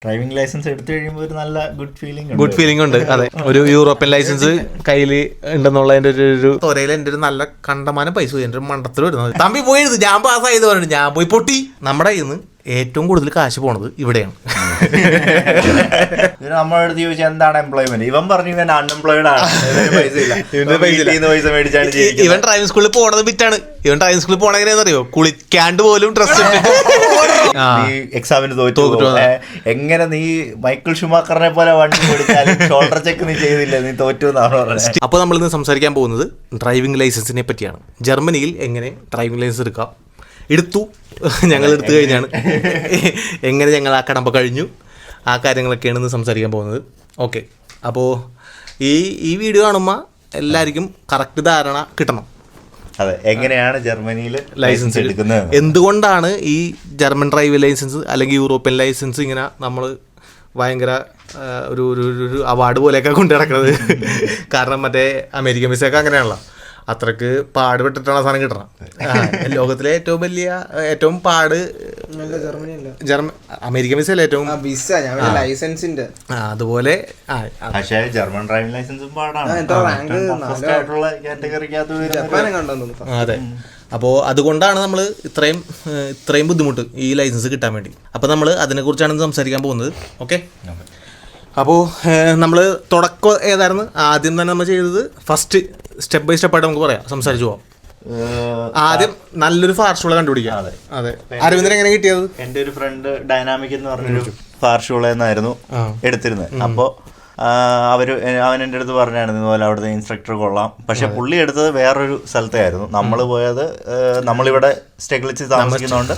Driving licence എടുത്തു കഴിയുമ്പോൾ ഒരു നല്ല ഗുഡ് ഫീലിംഗ് ഉണ്ട്. അതെ, ഒരു യൂറോപ്യൻ ലൈസൻസ് കയ്യിൽ ഉണ്ടെന്നുള്ളതിന്റെ ഒരു തൊരയിൽ എൻ്റെ ഒരു നല്ല കണ്ടമാനം പൈസ പോയി. എൻ്റെ ഒരു മണ്ടത്തിൽ വരുന്നത് തമ്പി പോയി എഴുതി ഞാൻ പാസ്സായത് പറഞ്ഞു, ഞാൻ പോയി പൊട്ടി. നമ്മുടെ കയ്യിൽ നിന്ന് ഏറ്റവും കൂടുതൽ കാശ് പോണത് ഇവിടെയാണ്. നമ്മുടെ അടുത്ത് ചോദിച്ചാൽ എന്താണ് എംപ്ലോയ്മെന്റ്, ഇവൻ പറഞ്ഞു ഇവൻ അൺഎംപ്ലോയിഡ് ആണ്, ഇവൻ ഡ്രൈവിംഗ് സ്കൂളിൽ പോണത് വിറ്റാണ്. ഇവൻ ഡ്രൈവിംഗ് സ്കൂളിൽ പോണ എങ്ങനെയാണെന്ന് അറിയോ, കുളിക്കാണ്ട് പോലും ഡ്രസ് എക്സാമിന് തോറ്റു. എങ്ങനെ നീ മൈക്കിൾ ഷുമാക്കറിനെ പോലെ വണ്ടി ഓടിച്ചാലും ഷോൾഡർ ചെക്ക് നീ ചെയ്തില്ല, നീ തോറ്റു എന്നാണ് പറഞ്ഞത്. അപ്പോൾ നമ്മളിന്ന് സംസാരിക്കാൻ പോകുന്നത് ഡ്രൈവിംഗ് ലൈസൻസിനെ പറ്റിയാണ്. ജർമ്മനിയിൽ എങ്ങനെ ഡ്രൈവിംഗ് ലൈസൻസ് എടുക്കാം, എടുത്തു, ഞങ്ങൾ എടുത്തു കഴിഞ്ഞാണ്, എങ്ങനെ ഞങ്ങൾ ആ കടമ്പ കഴിഞ്ഞു, ആ കാര്യങ്ങളൊക്കെയാണ് ഇന്ന് സംസാരിക്കാൻ പോകുന്നത്. ഓക്കെ, അപ്പോൾ ഈ വീഡിയോ കാണുമ്പോൾ എല്ലാവർക്കും കറക്റ്റ് ധാരണ കിട്ടണം. അതെ, എങ്ങനെയാണ് ജർമ്മനിയിൽ ലൈസൻസ് എടുക്കുന്നത്, എന്തുകൊണ്ടാണ് ഈ ജർമ്മൻ ഡ്രൈവിംഗ് ലൈസൻസ് അല്ലെങ്കിൽ യൂറോപ്യൻ ലൈസൻസ് ഇങ്ങനെ നമ്മൾ ഭയങ്കര ഒരു അവാർഡ് പോലെയൊക്കെ കൊണ്ടു നടക്കുന്നത്. കാരണം മറ്റേ അമേരിക്കൻ വിസയൊക്കെ അങ്ങനെയാണല്ലോ, അത്രക്ക് പാടുപെട്ടിട്ടാണ് സാധനം കിട്ടണം. ലോകത്തിലെ ഏറ്റവും പാട് അമേരിക്കൻ വിസ അല്ലേ ഏറ്റവും ലൈസൻസിന്റെ. അതുപോലെ പക്ഷേ ജർമ്മൻ ഡ്രൈവിംഗ് ലൈസൻസും പാടാണ്. അതെ, അപ്പോൾ അതുകൊണ്ടാണ് നമ്മൾ ഇത്രയും ബുദ്ധിമുട്ട് ഈ ലൈസൻസ് കിട്ടാൻ വേണ്ടി. അപ്പോൾ നമ്മൾ അതിനെക്കുറിച്ചാണ് സംസാരിക്കാൻ പോകുന്നത്. ഓക്കെ, അപ്പോൾ നമ്മൾ തുടക്കം ഏതായിരുന്നു, ആദ്യം തന്നെ നമ്മൾ ചെയ്തത് ഫസ്റ്റ് സ്റ്റെപ്പ് ബൈ സ്റ്റെപ്പ് ആയിട്ട് നമുക്ക് പറയാം, സംസാരിച്ചു പോവാം. ആദ്യം നല്ലൊരു ഫാർഷൂള കണ്ടുപിടിക്കാം. അതെ, അരവിന്ദൻ എങ്ങനെ കിട്ടിയത്? എൻ്റെ ഒരു ഫ്രണ്ട് ഡൈനാമിക് എന്ന് പറഞ്ഞൊരു ഫാർഷൂളെന്നായിരുന്നു എടുത്തിരുന്നത്. അപ്പോൾ അവൻ എൻ്റെ അടുത്ത് പറഞ്ഞായിരുന്നു ഇതുപോലെ അവിടുത്തെ ഇൻസ്ട്രക്ടർ കൊള്ളാം, പക്ഷെ പുള്ളി എടുത്തത് വേറൊരു സ്ഥലത്തായിരുന്നു. നമ്മൾ പോയത് നമ്മളിവിടെ സ്റ്റെഗ്ലിച്ച് താമസിക്കുന്നതുകൊണ്ട്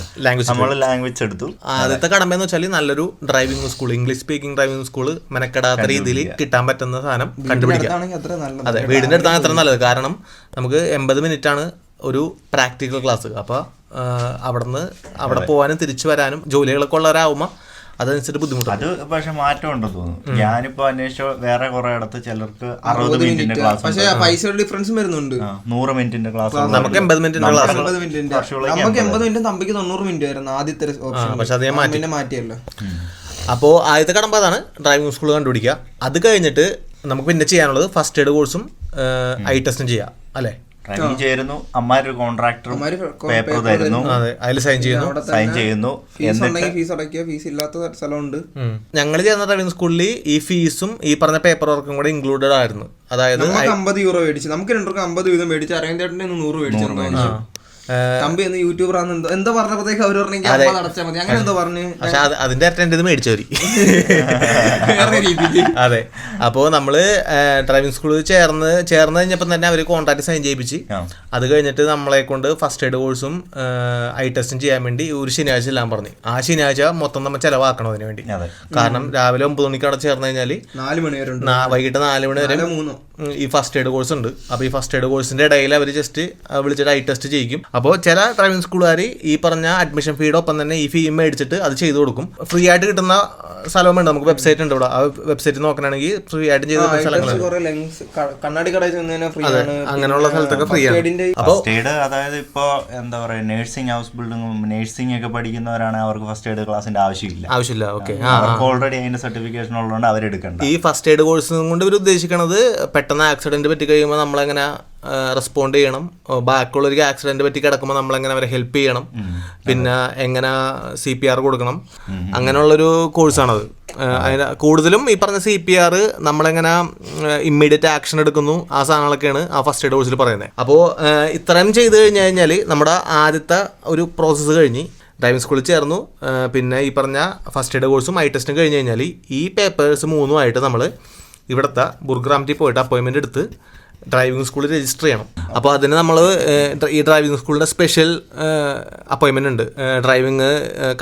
നമ്മൾ ലാംഗ്വേജ് എടുത്തു. ആദ്യത്തെ കടമ്പയെന്ന് വെച്ചാൽ നല്ലൊരു driving school, English speaking driving school മെനക്കെടാത്ത രീതിയിൽ കിട്ടാൻ പറ്റുന്ന സാധനം കണ്ടുപിടിക്കാം. അതെ, വീടിൻ്റെ അടുത്താണ് അത്ര നല്ലത്. കാരണം നമുക്ക് 80 മിനിറ്റാണ് ഒരു പ്രാക്ടിക്കൽ ക്ലാസ്. അപ്പോൾ അവിടെ പോകാനും തിരിച്ചു വരാനും ജോലികളൊക്കെ ഉള്ളവരാകുമ്പോൾ അതനുസരിച്ച് ബുദ്ധിമുട്ടാണ്. അത് പക്ഷെ മാറ്റം ഉണ്ടെന്ന് തോന്നുന്നു. ഞാനിപ്പോ അന്വേഷിച്ച വേറെ കുറെ ഇടത്ത് ചിലർക്ക് 60 മിനിറ്റിന്റെ ക്ലാസ്, പക്ഷേ പൈസ ഡിഫറൻസ് വരുന്നുണ്ട്. 100 മിനിറ്റിന്റെ ക്ലാസ്, നമുക്ക് 80 മിനിറ്റിന്റെ ക്ലാസ്, നമുക്ക് 80 മിനിറ്റ് തമ്പിക്ക് 90 മിനിറ്റ് ആയിരുന്നു ആദ്യത്തെ ഓപ്ഷൻ, പക്ഷെ അത് മാറ്റിയല്ലോ. അപ്പോൾ ആദ്യത്തെ കടമ്പ അതാണ്, ഡ്രൈവിംഗ് സ്കൂൾ കണ്ടുപിടിക്കുക. അത് കഴിഞ്ഞിട്ട് നമുക്ക് പിന്നെ ചെയ്യാനുള്ളത് ഫസ്റ്റ് എയ്ഡ് കോഴ്സും ഐ ടെസ്റ്റും ചെയ്യാം അല്ലേ. ചേരുന്നു, അമ്മാരൊരു കോൺട്രാക്ടർ പേപ്പർ തരുന്നു, അതിൽ സൈൻ ചെയ്യുന്നു. ഫീസ് അടയ്ക്കുക, ഫീസ് ഇല്ലാത്ത സ്ഥലമുണ്ട്. ഞങ്ങൾ ചേർന്ന ഡ്രൈവിംഗ് സ്കൂളിൽ ഈ ഫീസും ഈ പറഞ്ഞ പേപ്പർ വർക്കും കൂടെ ഇൻക്ലൂഡഡ് ആയിരുന്നു. അതായത് €50 മേടിച്ചു, നമുക്ക് രണ്ടുപേർക്ക് 50 വീതം മേടിച്ചു. അരവിന്ദേട്ടന് 100 മേടിച്ചു. തമ്പി എന്ന് യൂട്യൂബർ എന്താ പറഞ്ഞപ്പോഴത്തേക്ക് അവർ പറഞ്ഞു അടച്ചാൽ മതി, അങ്ങനെ എന്തോ പറഞ്ഞു. പക്ഷെ അതിന്റെ അറ്റൻഡ് മേടിച്ചവര്. അതെ, അപ്പോൾ നമ്മള് ഡ്രൈവിംഗ് സ്കൂളിൽ ചേർന്ന് കഴിഞ്ഞപ്പോൾ തന്നെ അവര് കോൺട്രാക്ട് സൈൻ ചെയ്യിപ്പിച്ച്, അത് കഴിഞ്ഞിട്ട് നമ്മളെ കൊണ്ട് ഫസ്റ്റ് എയ്ഡ് കോഴ്സും ഐ ടെസ്റ്റും ചെയ്യാൻ വേണ്ടി ഒരു ശനിയാഴ്ച എല്ലാം പറഞ്ഞു. ആ ശനിയാഴ്ച മൊത്തം നമ്മൾ ചെലവാക്കണം അതിന് വേണ്ടി. കാരണം രാവിലെ 9 മണിക്ക് അവിടെ ചേർന്ന് കഴിഞ്ഞാൽ 4 മണി വരെ, വൈകിട്ട് 4 മണി വരെ ഈ ഫസ്റ്റ് എയ്ഡ് കോഴ്സ് ഉണ്ട്. അപ്പോൾ ഈ ഫസ്റ്റ് എയ്ഡ് കോഴ്സിന്റെ ഇടയിൽ അവർ ജസ്റ്റ് വിളിച്ചിട്ട് ഐ ടെസ്റ്റ് ചെയ്യിക്കും. അപ്പോൾ ചില ഡ്രൈവിംഗ് സ്കൂളുകാർ ഈ പറഞ്ഞ അഡ്മിഷൻ ഫീയുടെ ഒപ്പം തന്നെ ഈ ഫീ മേടിച്ചിട്ട് അത് ചെയ്തു കൊടുക്കും. ഫ്രീ ആയിട്ട് കിട്ടുന്ന സ്ഥലമുണ്ട്, നമുക്ക് വെബ്സൈറ്റ് ഉണ്ട് ഇവിടെ. ആ വെബ്സൈറ്റ് നോക്കണമെങ്കിൽ ഫ്രീ ആയിട്ട് ചെയ്ത സ്ഥലങ്ങളുണ്ട്. അങ്ങനെയുള്ള സ്ഥലത്തൊക്കെ ഫ്രീ ആണ്. അപ്പോൾ അതായത് ഇപ്പോ എന്താ പറയുക, നഴ്സിംഗ് ഹൗസ് ബിൽഡിങ്ങും നഴ്സിംഗ് ഒക്കെ പഠിക്കുന്നവരാണെങ്കിൽ അവർക്ക് ഫസ്റ്റ് എയ്ഡ് ക്ലാസിന്റെ ആവശ്യമില്ല. ഓക്കെ, അവർക്ക് ഓൾറെഡി അതിന്റെ സർട്ടിഫിക്കേഷൻ ഉള്ളതുകൊണ്ട് അവരെടുക്കണ്ട. ഈ ഫസ്റ്റ് എയ്ഡ് കോഴ്സ് കൊണ്ട് ഇവർ ഉദ്ദേശിക്കുന്നത് പെട്ടെന്ന് ആക്സിഡന്റ് പറ്റി കഴിയുമ്പോൾ നമ്മളെങ്ങനെ റെസ്പോണ്ട് ചെയ്യണം, ബാക്കിയുള്ളവർക്ക് ആക്സിഡന്റ് പറ്റി കിടക്കുമ്പോൾ നമ്മളെങ്ങനെ അവരെ ഹെൽപ്പ് ചെയ്യണം, പിന്നെ എങ്ങനെ CPR കൊടുക്കണം, അങ്ങനെയുള്ളൊരു കോഴ്സാണത്. അതിന് കൂടുതലും ഈ പറഞ്ഞ CPR നമ്മളെങ്ങനെ ഇമ്മീഡിയറ്റ് ആക്ഷൻ എടുക്കുന്നു, ആ സാധനങ്ങളൊക്കെയാണ് ആ ഫസ്റ്റ് എയ്ഡ് കോഴ്സിൽ പറയുന്നത്. അപ്പോൾ ഇത്രയും ചെയ്ത് കഴിഞ്ഞാൽ നമ്മുടെ ആദ്യത്തെ ഒരു പ്രോസസ്സ് കഴിഞ്ഞ് ഡ്രൈവിംഗ് സ്കൂളിൽ ചേർന്നു. പിന്നെ ഈ പറഞ്ഞ ഫസ്റ്റ് എയ്ഡ് കോഴ്സും ഐ ടെസ്റ്റും കഴിഞ്ഞ് കഴിഞ്ഞാൽ ഈ പേപ്പേഴ്സ് 3 നമ്മൾ ഇവിടുത്തെ ബുർഗ്രാമിറ്റി പോയിട്ട് അപ്പോയിൻമെൻ്റ് എടുത്ത് ഡ്രൈവിംഗ് സ്കൂളിൽ രജിസ്റ്റർ ചെയ്യണം. അപ്പോൾ അതിന് നമ്മൾ ഈ ഡ്രൈവിംഗ് സ്കൂളിൻ്റെ സ്പെഷ്യൽ അപ്പോയിൻമെൻ്റ് ഉണ്ട്. ഡ്രൈവിംഗ്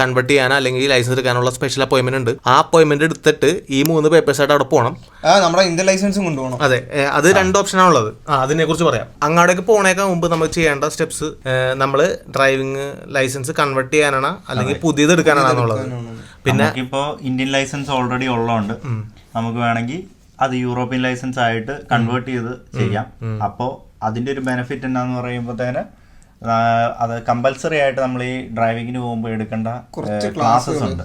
കൺവേർട്ട് ചെയ്യാനോ അല്ലെങ്കിൽ ലൈസൻസ് എടുക്കാനുള്ള സ്പെഷ്യൽ അപ്പോയിൻമെൻ്റ് ഉണ്ട്. ആ അപ്പോയിൻമെൻ്റ് എടുത്തിട്ട് ഈ 3 പേപ്പേഴ്സായിട്ട് അവിടെ പോകണം. നമ്മുടെ ഇന്ത്യൻ ലൈസൻസും കൊണ്ടുപോകണം. അതെ, അത് 2 ഓപ്ഷനാണുള്ളത്. അതിനെക്കുറിച്ച് പറയാം. അങ്ങോട്ടേക്ക് പോണേക്കാൾ മുമ്പ് നമ്മൾ ചെയ്യേണ്ട സ്റ്റെപ്സ്, നമ്മൾ ഡ്രൈവിംഗ് ലൈസൻസ് കൺവേർട്ട് ചെയ്യാനാണ് അല്ലെങ്കിൽ പുതിയത് എടുക്കാനാണ് എന്നുള്ളത്. പിന്നെ ഇപ്പോൾ ഇന്ത്യൻ ലൈസൻസ് ഓൾറെഡി ഉള്ളതുകൊണ്ട് നമുക്ക് വേണമെങ്കിൽ അത് യൂറോപ്യൻ ലൈസൻസ് ആയിട്ട് കൺവേർട്ട് ചെയ്ത് ചെയ്യാം. അപ്പോൾ അതിൻ്റെ ഒരു ബെനിഫിറ്റ് എന്താന്ന് പറയുമ്പോഴത്തേന് അത് കമ്പൽസറി ആയിട്ട് നമ്മൾ ഈ ഡ്രൈവിങ്ങിന് പോകുമ്പോൾ എടുക്കേണ്ട ക്ലാസ്സസ് ഉണ്ട്.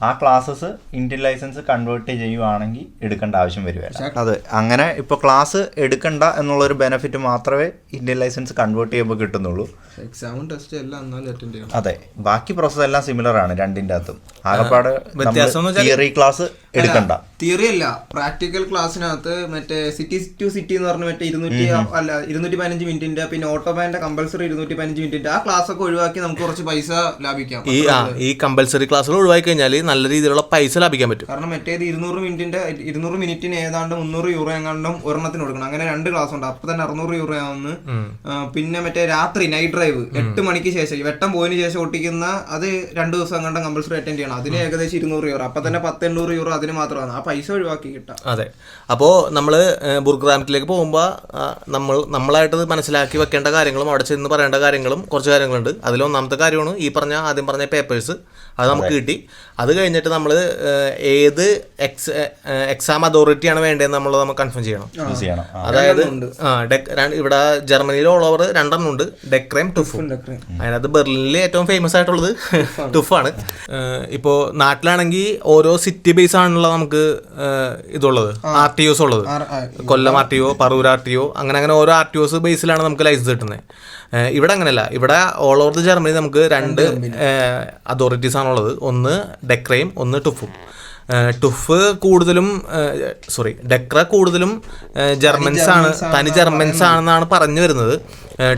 ആ ക്ലാസ്സസ് ഇന്ത്യൻ ലൈസൻസ് കൺവേർട്ട് ചെയ്യുവാണെങ്കിൽ എടുക്കേണ്ട ആവശ്യം വരുമല്ല. അതെ, അങ്ങനെ ഇപ്പോൾ ക്ലാസ് എടുക്കണ്ട എന്നുള്ളൊരു ബെനിഫിറ്റ് മാത്രമേ ഇന്ത്യൻ ലൈസൻസ് കൺവേർട്ട് ചെയ്യുമ്പോൾ കിട്ടുന്നുള്ളൂ. എക്സാമും ടെസ്റ്റ് എല്ലാം അറ്റൻഡ് ചെയ്യണം. അതെ, ബാക്കി പ്രോസസ് എല്ലാം സിമിലർ ആണ് രണ്ടിൻ്റെ അകത്തും. ആകെപ്പാട് തിയറി ക്ലാസ് എടുക്കണ്ട. തിയറി അല്ല, പ്രാക്ടിക്കൽ ക്ലാസ്സിനകത്ത് മറ്റേ സിറ്റി ടു സിറ്റി എന്ന് പറഞ്ഞ മറ്റേ 215 മിനിറ്റിന്റെ, പിന്നെ ഓട്ടോമാന്റെ കമ്പൽസറി 215 മിനിറ്റിന്റെ ആ ക്ലാസ് ഒക്കെ ഒഴിവാക്കി നമുക്ക് കുറച്ച് പൈസ ലാഭിക്കാം. ഈ കമ്പൽസറി ക്ലാസ്സുകൾ ഒഴിവാക്കി കഴിഞ്ഞാൽ നല്ല രീതിയിലുള്ള പൈസ ലാഭിക്കാൻ പറ്റും. കാരണം മറ്റേത് 200 മിനിറ്റിന് ഏതാണ്ട് 300 യൂറോ എങ്ങാണ്ടും ഒരെണ്ണത്തിന് കൊടുക്കണം. അങ്ങനെ 2 ക്ലാസ് ഉണ്ട്, അപ്പൊ തന്നെ 600 യൂറോ ആവുന്നു. പിന്നെ മറ്റേ രാത്രി നൈറ്റ് ഡ്രൈവ് 8 മണിക്ക് ശേഷം വെട്ടം പോയതിനു ശേഷം ഓട്ടിക്കുന്ന അത് 2 ദിവസം എങ്ങാണ്ടും കമ്പൽസറി അറ്റൻഡ് ചെയ്യണം. അതിന് ഏകദേശം 200 യൂറോ, അപ്പൊ തന്നെ 800 യൂറോ അതിന് മാത്രമാണ്. ആ പൈസ ഒഴിവാക്കി കിട്ടാം. അതെ, അപ്പോൾ നമ്മൾ ബുർഗ്രാംറ്റിലേക്ക് പോകുമ്പോൾ നമ്മളായിട്ട് മനസ്സിലാക്കി വെക്കേണ്ട കാര്യങ്ങളും അവിടെ ചെന്ന് പറയേണ്ട കാര്യങ്ങളും കുറച്ച് കാര്യങ്ങളുണ്ട്. അതിൽ ഒന്നാമത്തെ കാര്യമാണ് ആദ്യം പറഞ്ഞ പേപ്പേഴ്സ്. അത് നമുക്ക് കിട്ടി. അത് കഴിഞ്ഞിട്ട് നമ്മൾ ഏത് എക്സാം അതോറിറ്റിയാണ് വേണ്ടതെന്ന് നമ്മൾ കൺഫേം ചെയ്യണം. അതായത് ഇവിടെ ജർമ്മനിയിൽ ഓൾ ഓവർ 2 ഉണ്ട്, ഡെക്രയും ടുഫും. അതിനകത്ത് ബെർലിനിൽ ഏറ്റവും ഫേമസ് ആയിട്ടുള്ളത് ടുഫാണ്. ഇപ്പോൾ നാട്ടിലാണെങ്കിൽ ഓരോ സിറ്റി ബേസ് ആണല്ലോ നമുക്ക് ഇതുള്ളത്, RTOs ഉള്ളത്. കൊല്ലം RTO, പറൂർ RTO, അങ്ങനെ ഓരോ RTOs ബേസിലാണ് നമുക്ക് ലൈസൻസ് കിട്ടുന്നത്. ഇവിടെ അങ്ങനെയല്ല. ഇവിടെ ഓൾ ഓവർ ദി ജർമ്മനി നമുക്ക് 2 അതോറിറ്റീസ് ആണുള്ളത്. ഒന്ന് ഡെക്രയും ഒന്ന് ടുഫും. ഡെക്ര കൂടുതലും തനി ജർമ്മൻസ് ആണെന്നാണ് പറഞ്ഞു വരുന്നത്.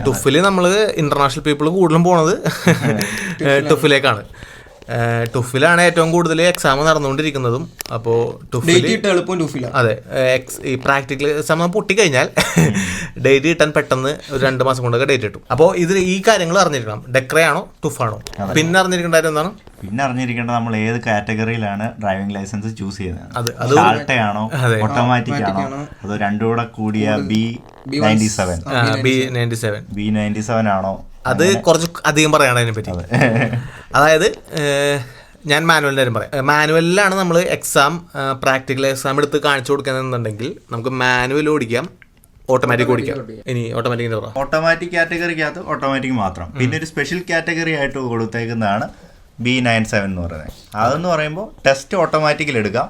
ടുഫിൽ നമ്മൾ ഇന്റർനാഷണൽ പീപ്പിൾ കൂടുതലും പോണത് ടുഫിലേക്കാണ്. ടുഫിലാണ് ഏറ്റവും കൂടുതൽ എക്സാം നടന്നുകൊണ്ടിരിക്കുന്നതും. അപ്പോൾ അതെ, ഈ പ്രാക്ടിക്കൽ എക്സാം പൊട്ടിക്കഴിഞ്ഞാൽ ഡേറ്റ് കിട്ടാൻ പെട്ടെന്ന് ഒരു 2 മാസം കൊണ്ടൊക്കെ ഡേറ്റ് കിട്ടും. അപ്പോൾ ഈ കാര്യങ്ങൾ അറിഞ്ഞിരിക്കണം. ഡെക്രയാണോ ടുഫാണോ? പിന്നെ അറിഞ്ഞിരിക്കേണ്ട കാര്യം എന്താണ്? പിന്നെ അറിഞ്ഞിരിക്കേണ്ടത് നമ്മൾ ഏത് കാറ്റഗറിയിലാണ് ഡ്രൈവിംഗ് ലൈസൻസ് ചൂസ് ചെയ്യുന്നത്. ഷാർട്ടയാണോ, ഓട്ടോമാറ്റിക് ആണോ, അതോ രണ്ടും കൂടെ കൂടിയ B97 ആണോ? അത് കുറച്ച് അധികം പറയണം അതിനെപ്പറ്റി. അതായത് ഞാൻ മാനുവലിൻ്റെ കാര്യം പറയാം. മാനുവലിലാണ് നമ്മൾ പ്രാക്ടിക്കൽ എക്സാം എടുത്ത് കാണിച്ചു കൊടുക്കുകയെന്നുണ്ടെങ്കിൽ നമുക്ക് മാനുവൽ ഓടിക്കാം, ഓട്ടോമാറ്റിക് ഓടിക്കാം. ഇനി ഓട്ടോമാറ്റിക് കാറ്റഗറിക്കകത്ത് ഓട്ടോമാറ്റിക് മാത്രം. പിന്നെ ഒരു സ്പെഷ്യൽ കാറ്റഗറി ആയിട്ട് കൊടുത്തേക്കുന്നതാണ് B97 എന്ന് പറയുന്നത്. അതെന്ന് പറയുമ്പോൾ ടെസ്റ്റ് ഓട്ടോമാറ്റിക്കിൽ എടുക്കാം.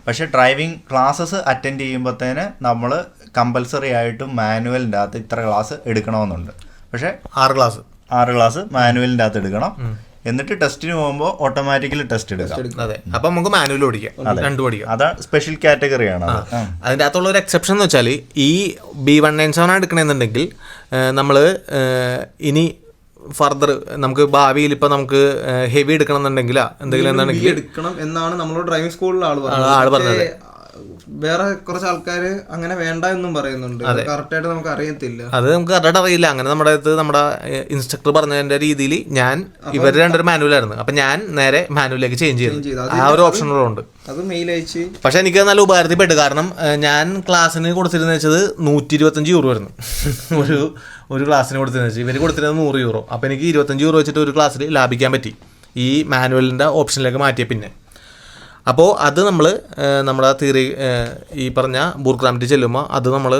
പക്ഷേ ഡ്രൈവിംഗ് ക്ലാസ്സസ് അറ്റൻഡ് ചെയ്യുമ്പോഴത്തേന് നമ്മൾ കമ്പൽസറി ആയിട്ടും മാനുവലിൻ്റെ അകത്ത് ഇത്ര ക്ലാസ് എടുക്കണമെന്നുണ്ട്. പക്ഷേ 6 ക്ലാസ് മാനുവലിൻ്റെ അകത്ത് എടുക്കണം. എന്നിട്ട് ടെസ്റ്റിന് പോകുമ്പോൾ ഓട്ടോമാറ്റിക്കലി ടെസ്റ്റ് എടുക്കാം. അതെ, അപ്പൊ നമുക്ക് മാനുവൽ ഓടിക്കാം, രണ്ടും ഓടിക്കാം. അതാണ് സ്പെഷ്യൽ കാറ്റഗറിയാണ്. അതിൻ്റെ അകത്തുള്ള ഒരു എക്സെപ്ഷൻ എന്ന് വെച്ചാൽ ഈ B197 എടുക്കണമെന്നുണ്ടെങ്കിൽ നമ്മൾ ഇനി ഫർദർ നമുക്ക് ഭാവിയിൽ ഇപ്പൊ നമുക്ക് ഹെവി എടുക്കണം എന്നുണ്ടെങ്കിൽ എന്തെങ്കിലും എടുക്കണം എന്നാണ് നമ്മളോട് ഡ്രൈവിംഗ് സ്കൂളിൽ ആള് പറഞ്ഞത്. വേറെ കുറച്ച് ആൾക്കാർ അങ്ങനെ വേണ്ട എന്നും പറയുന്നുണ്ട്. കറക്റ്റായിട്ട് നമുക്ക് അറിയത്തില്ല, അത് നമുക്ക് കറക്റ്റായിട്ട് അറിയില്ല. അങ്ങനെ നമ്മുടെ ഇൻസ്ട്രക്ടർ പറഞ്ഞതിന്റെ രീതിയിൽ ഇവർ 2 മാനുവലായിരുന്നു. അപ്പൊ ഞാൻ നേരെ മാനുവലിലേക്ക് ചേഞ്ച് ചെയ്തു. ആ ഒരു ഓപ്ഷനുകളുണ്ട്. അത് മെയിൽ അയച്ച്. പക്ഷെ എനിക്ക് നല്ല ഉപകാരത്തിൽപ്പെട്ടു. കാരണം ഞാൻ ക്ലാസ്സിന് കൊടുത്തിരുന്ന വെച്ചത് 125 യൂറോ ആയിരുന്നു. ഒരു ക്ലാസ്സിന് കൊടുത്തിരുന്ന വെച്ചാൽ ഇവർ കൊടുത്തിരുന്നത് 100 യൂറോ. അപ്പോൾ എനിക്ക് 25 യൂറോ വെച്ചിട്ട് ഒരു ക്ലാസ്സിൽ ലാഭിക്കാൻ പറ്റി ഈ മാനുവലിൻ്റെ ഓപ്ഷനിലേക്ക് മാറ്റിയ പിന്നെ. അപ്പോൾ അത് നമ്മൾ നമ്മുടെ ഈ പറഞ്ഞ ബുർഗ്രാംറ്റിൽ ചെല്ലുമ്പോൾ അത് നമ്മൾ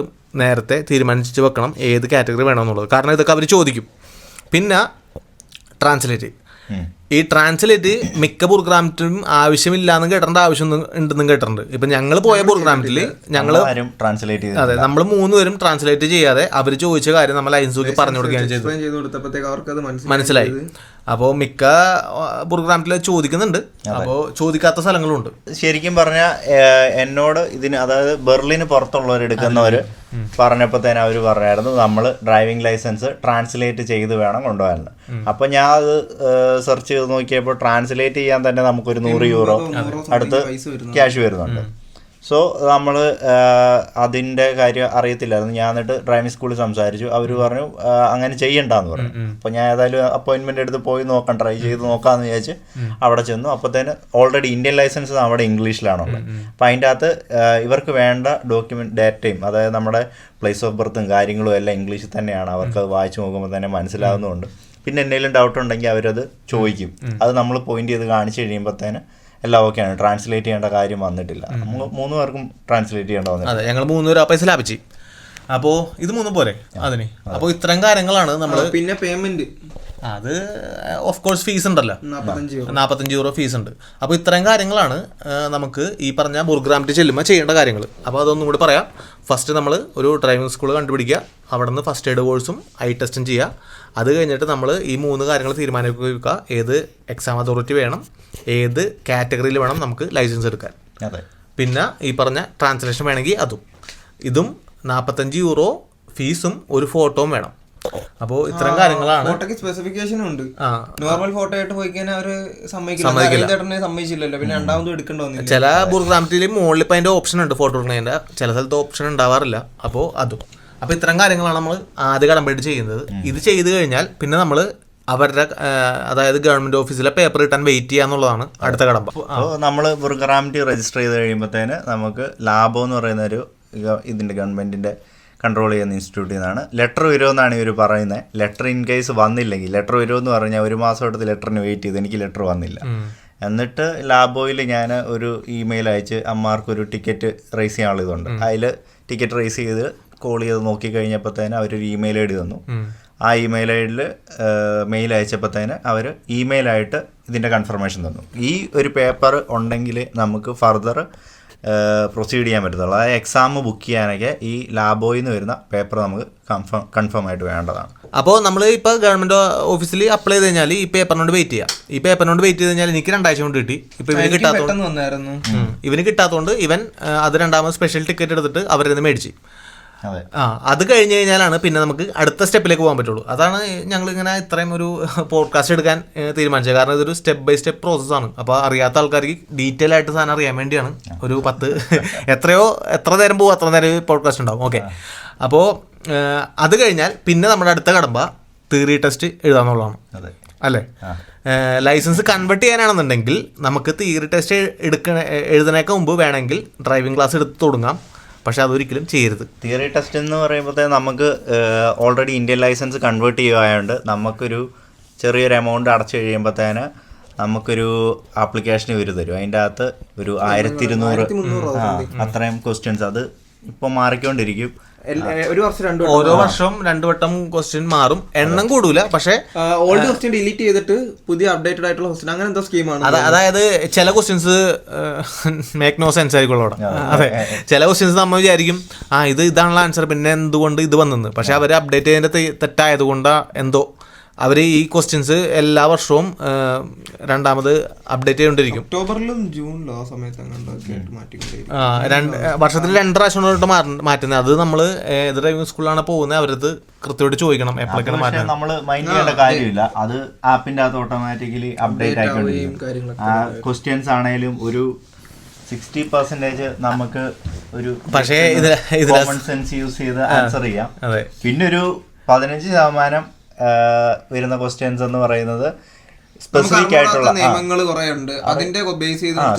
നേരത്തെ തീരുമാനിച്ച് വെക്കണം ഏത് കാറ്റഗറി വേണമെന്നുള്ളത്. കാരണം ഇതൊക്കെ അവർ ചോദിക്കും. പിന്നെ ട്രാൻസ്ലേറ്റ്. ഈ ട്രാൻസ്ലേറ്റ് മിക്ക ബുർഗ്രാംറ്റിലും ആവശ്യമില്ലാന്ന് കേട്ടേണ്ട ആവശ്യം ഉണ്ടെന്നും കേട്ടിട്ടുണ്ട്. ഇപ്പം ഞങ്ങൾ പോയ ബുർഗ്രാംറ്റിൽ അതെ നമ്മൾ 3 പേരും ട്രാൻസ്ലേറ്റ് ചെയ്യാതെ അവർ ചോദിച്ച കാര്യം നമ്മൾ ലൈൻസ് പറഞ്ഞു കൊടുക്കുകയാണ് ചെയ്തത്. മനസ്സിലായി. അപ്പോൾ മിക്ക ബുർഗ്രാംറ്റിൽ ചോദിക്കുന്നുണ്ട്, അപ്പോൾ ചോദിക്കാത്ത സ്ഥലങ്ങളുണ്ട്. ശരിക്കും പറഞ്ഞാൽ എന്നോട് അതായത് ബെർലിന് പുറത്തുള്ളവരെടുക്കുന്നവർ പറഞ്ഞപ്പോൾ തന്നെ അവർ പറഞ്ഞായിരുന്നു നമ്മൾ ഡ്രൈവിംഗ് ലൈസൻസ് ട്രാൻസ്ലേറ്റ് ചെയ്ത് വേണം കൊണ്ടുപോകാൻ. അപ്പം ഞാൻ അത് സെർച്ച് ചെയ്ത് നോക്കിയപ്പോൾ ട്രാൻസ്ലേറ്റ് ചെയ്യാൻ തന്നെ നമുക്കൊരു 100 യൂറോ അടുത്ത് ക്യാഷ് വരുന്നുണ്ട്. സോ നമ്മൾ അതിൻ്റെ കാര്യം അറിയത്തില്ലായിരുന്നു. ഞാൻ എന്നിട്ട് ഡ്രൈവിംഗ് സ്കൂളിൽ സംസാരിച്ചു. അവർ പറഞ്ഞു അങ്ങനെ ചെയ്യണ്ടെന്ന് പറഞ്ഞു. അപ്പോൾ ഞാൻ ഏതായാലും അപ്പോയിൻമെൻ്റ് എടുത്ത് പോയി നോക്കാം, ട്രൈ ചെയ്ത് നോക്കാമെന്ന് വിചാരിച്ച് അവിടെ ചെന്നു. അപ്പോഴത്തേന് ഓൾറെഡി ഇന്ത്യൻ ലൈസൻസ് നമ്മുടെ ഇംഗ്ലീഷിലാണുള്ളത്. അപ്പോൾ അതിൻ്റെ അകത്ത് ഇവർക്ക് വേണ്ട ഡേറ്റയും അതായത് നമ്മുടെ പ്ലേസ് ഓഫ് ബർത്തും കാര്യങ്ങളും എല്ലാം ഇംഗ്ലീഷിൽ തന്നെയാണ്. അവർക്ക് അത് വായിച്ച് നോക്കുമ്പോൾ തന്നെ മനസ്സിലാവുന്നുണ്ട്. പിന്നെ എന്തെങ്കിലും ഡൗട്ട് ഉണ്ടെങ്കിൽ അവരത് ചോദിക്കും. അത് നമ്മൾ പോയിന്റ് ചെയ്ത് കാണിച്ചു കഴിയുമ്പോഴത്തേന് എല്ലാം ഓക്കെയാണ്. ട്രാൻസ്ലേറ്റ് ചെയ്യേണ്ട കാര്യം വന്നിട്ടില്ല. നമ്മൾ 3 പേർക്കും ട്രാൻസ്ലേറ്റ് ചെയ്യേണ്ട വന്നില്ല. അതെ, ഞങ്ങൾ 3 പേരും ആ പൈസ ലാഭിച്ചു. അപ്പോൾ ഇത് 3 പോരെ അതിന്? അപ്പോൾ ഇത്തരം കാര്യങ്ങളാണ് നമ്മൾ. പിന്നെ പേയ്മെന്റ്, അത് ഓഫ് കോഴ്സ് ഫീസ് ഉണ്ടല്ലോ, 45 euro ഫീസ് ഉണ്ട്. അപ്പോൾ ഇത്തരം കാര്യങ്ങളാണ് നമുക്ക് ഈ പറഞ്ഞ ബുർഗ്രാമിറ്റ് ചെല്ലുമ്പോൾ ചെയ്യേണ്ട കാര്യങ്ങൾ. അപ്പോൾ അതൊന്നും കൂടി പറയാം. ഫസ്റ്റ് നമ്മൾ ഒരു ഡ്രൈവിംഗ് സ്കൂൾ കണ്ടുപിടിക്കുക, അവിടെ നിന്ന് ഫസ്റ്റ് എയ്ഡ് കോഴ്സും ഐ ടെസ്റ്റും ചെയ്യുക. അത് കഴിഞ്ഞിട്ട് നമ്മൾ ഈ 3 കാര്യങ്ങൾ തീരുമാനിക്കുക. ഏത് എക്സാം അതോറിറ്റി വേണം, ഏത് കാറ്റഗറിയിൽ വേണം നമുക്ക് ലൈസൻസ് എടുക്കാൻ, പിന്നെ ഈ പറഞ്ഞ ട്രാൻസ്ലേഷൻ വേണമെങ്കിൽ അതും. ഇതും 45 euro ഫീസും ഒരു ഫോട്ടോയും വേണം. അപ്പോൾ ഇത്തരം കാര്യങ്ങളാണ്. ഫോട്ടോക്ക് സ്പെസിഫിക്കേഷനും ഉണ്ട്. നോർമൽ ഫോട്ടോ ആയിട്ട് പോയി കഴിഞ്ഞാൽ അവര് സമ്മതിക്കില്ലല്ലോ, പിന്നെ രണ്ടാമതും എടുക്കേണ്ടി വന്നില്ല. ചില ബുർഗ്രാമിറ്റിൽ മുകളിൽ ഇപ്പം അതിന്റെ ഓപ്ഷൻ ഉണ്ട് ഫോട്ടോ എടുക്കുന്നതിന്റെ, ചില സ്ഥലത്ത് ഓപ്ഷൻ ഉണ്ടാവാറില്ല. അപ്പോൾ അതും. അപ്പോൾ ഇത്തരം കാര്യങ്ങളാണ് നമ്മൾ ആദ്യ കടമ്പയായിട്ട് ചെയ്യുന്നത്. ഇത് ചെയ്ത് കഴിഞ്ഞാൽ പിന്നെ നമ്മൾ അവരുടെ അതായത് ഗവൺമെന്റ് ഓഫീസിലെ പേപ്പർ കിട്ടാൻ വെയിറ്റ് ചെയ്യാന്നുള്ളതാണ് അടുത്ത കടമ്പ. അപ്പോൾ നമ്മൾ ബുർഗ്രാമിറ്റി രജിസ്റ്റർ ചെയ്ത് കഴിയുമ്പോഴത്തേന് നമുക്ക് ലാബോ എന്ന് പറയുന്ന ഒരു ഇതിന്റെ ഗവൺമെന്റിന്റെ കൺട്രോൾ ചെയ്യുന്ന ഇൻസ്റ്റിറ്റ്യൂട്ടിൽ നിന്നാണ് ലെറ്റർ വരുമെന്നാണ് ഇവർ പറയുന്നത്. ലെറ്റർ ഇൻ കേസ് വന്നില്ലെങ്കിൽ, ലെറ്റർ വരുമെന്ന് പറഞ്ഞാൽ 1 മാസം എടുത്ത് ലെറ്ററിന് വെയിറ്റ് ചെയ്ത് എനിക്ക് ലെറ്റർ വന്നില്ല. എന്നിട്ട് ലാബോയിൽ ഞാൻ ഒരു ഇമെയിൽ അയച്ച് അമ്മമാർക്കൊരു ടിക്കറ്റ് റേസ് ചെയ്യാനുള്ള ഇതുണ്ട്, അതിൽ ടിക്കറ്റ് റേസ് ചെയ്ത് കോൾ ചെയ്ത് നോക്കിക്കഴിഞ്ഞപ്പോഴത്തേന് അവരൊരു ഇമെയിൽ ഐ ഡി തന്നു. ആ ഇമെയിൽ ഐ ഡിയിൽ മെയിൽ അയച്ചപ്പോഴത്തേന് അവർ ഇമെയിലായിട്ട് ഇതിൻ്റെ കൺഫർമേഷൻ തന്നു. ഈ ഒരു പേപ്പർ ഉണ്ടെങ്കിൽ നമുക്ക് ഫർദർ പ്രൊസീഡ് ചെയ്യാൻ പറ്റത്തുള്ളൂ. അതായത് എക്സാം ബുക്ക് ചെയ്യാനൊക്കെ ഈ ലാബോയിൽ നിന്ന് വരുന്ന പേപ്പർ നമുക്ക് കൺഫേം ആയിട്ട് വേണ്ടതാണ്. അപ്പോൾ നമ്മൾ ഇപ്പോൾ ഗവൺമെന്റ് ഓഫീസിൽ അപ്ലൈ ചെയ്ത് കഴിഞ്ഞാൽ ഈ പേപ്പറിനോട് വെയിറ്റ് ചെയ്യാം. ഈ പേപ്പറിനോട് വെയിറ്റ് ചെയ്ത് കഴിഞ്ഞാൽ എനിക്ക് 2 ആഴ്ച കൊണ്ട് കിട്ടി. ഇപ്പോൾ ഇവന് കിട്ടാത്തതുകൊണ്ട് ഇവൻ അത് 2ാമത് സ്പെഷ്യൽ ടിക്കറ്റ് എടുത്തിട്ട് അവരിൽ നിന്ന് മേടിച്ച്. അത് കഴിഞ്ഞ് കഴിഞ്ഞാലാണ് പിന്നെ നമുക്ക് അടുത്ത സ്റ്റെപ്പിലേക്ക് പോകാൻ പറ്റുള്ളൂ. അതാണ് ഞങ്ങൾ ഇങ്ങനെ ഇത്രയും ഒരു പോഡ്കാസ്റ്റ് എടുക്കാൻ തീരുമാനിച്ചത്. കാരണം ഇതൊരു സ്റ്റെപ്പ് ബൈ സ്റ്റെപ്പ് പ്രോസസ്സാണ്. അപ്പോൾ അറിയാത്ത ആൾക്കാർക്ക് ഡീറ്റെയിൽ ആയിട്ട് സാധനം അറിയാൻ വേണ്ടിയാണ്. ഒരു 10 എത്ര നേരം പോകും അത്ര നേരം പോഡ്കാസ്റ്റ് ഉണ്ടാവും. ഓക്കെ, അപ്പോൾ അത് കഴിഞ്ഞാൽ പിന്നെ നമ്മുടെ അടുത്ത കടമ്പ തിയറി ടെസ്റ്റ് എഴുതാന്നുള്ളതാണ് അല്ലേ? ലൈസൻസ് കൺവേർട്ട് ചെയ്യാനാണെന്നുണ്ടെങ്കിൽ നമുക്ക് തിയറി ടെസ്റ്റ് എഴുതുന്നതിനേക്കാൾ മുമ്പ് വേണമെങ്കിൽ ഡ്രൈവിംഗ് ക്ലാസ് എടുത്ത് തുടങ്ങാം. പക്ഷെ അതൊരിക്കലും ചെയ്യരുത്. തിയറി ടെസ്റ്റ് എന്ന് പറയുമ്പോഴത്തേക്ക് നമുക്ക് ഓൾറെഡി ഇന്ത്യൻ ലൈസൻസ് കൺവേർട്ട് ചെയ്യുകയായതുകൊണ്ട് നമുക്കൊരു ചെറിയൊരു എമൗണ്ട് അടച്ചു കഴിയുമ്പോഴത്തേന് നമുക്കൊരു ആപ്ലിക്കേഷൻ ഇവർ തരും. അതിൻ്റെ അകത്ത് ഒരു 1200 അത്രയും ക്വസ്റ്റ്യൻസ്. അത് ഇപ്പോൾ മാറിക്കൊണ്ടിരിക്കും. ഓരോ വർഷം 2 വട്ടം ക്വസ്റ്റ്യൻ മാറും. എണ്ണം കൂടൂല, പക്ഷേ ഓൾഡ് ക്വസ്റ്റ്യൻ ഡിലീറ്റ് ചെയ്തിട്ട് പുതിയ അപ്ഡേറ്റഡ് ആയിട്ടുള്ള ക്വസ്റ്റ്യൻ, അങ്ങനെ എന്തോ സ്കീമാണ്. അതായത് ചില ക്വസ്റ്റ്യൻസ് മേക്ക് നോ സെൻസ് ആയിരിക്കും അവിടെ. അതെ, ചില ക്വസ്റ്റ്യൻസ് നമ്മൾ വിചാരിക്കും ഇതാണുള്ള ആൻസർ, പിന്നെ എന്തുകൊണ്ട് ഇത് വന്നെന്ന്. പക്ഷെ അവർ അപ്ഡേറ്റ് ചെയ്തതിന്റെ തെറ്റായതുകൊണ്ട് എന്തോ അവർ ഈ ക്വസ്റ്റ്യൻസ് എല്ലാ വർഷവും 2ാമത് അപ്ഡേറ്റ് ചെയ്തുകൊണ്ടിരിക്കും. ഒക്ടോബറിലും ജൂണിലും ആ സമയത്ത് വർഷത്തിൽ 2 പ്രാവശ്യം മാറ്റുന്നത്. അത് നമ്മൾ ഏത് ഡ്രൈവിംഗ് സ്കൂളിലാണ് പോകുന്നത് അവരത് കൃത്യമായിട്ട് ചോദിക്കണം എപ്പോഴൊക്കെയാണ് മാറ്റുന്നത്. നമ്മൾ മൈൻഡ് ചെയ്യേണ്ട കാര്യമില്ല. അത് ആപ്പിന്റെ അകത്ത് ഓട്ടോമാറ്റിക്കലി അപ്ഡേറ്റ് ആയിക്കൊണ്ടിരിക്കും. ക്വസ്റ്റ്യൻസ് ആണെങ്കിലും ഒരു 60% നമുക്ക് ഒരു കോമൺ സെൻസ് യൂസ് ചെയ്ത് ആൻസർ ചെയ്യാം. പിന്നെ ഒരു 15% വരുന്ന ക്വസ്റ്റ്യൻസ് എന്ന് പറയുന്നത് സ്പെസിഫിക് ആയിട്ടുള്ള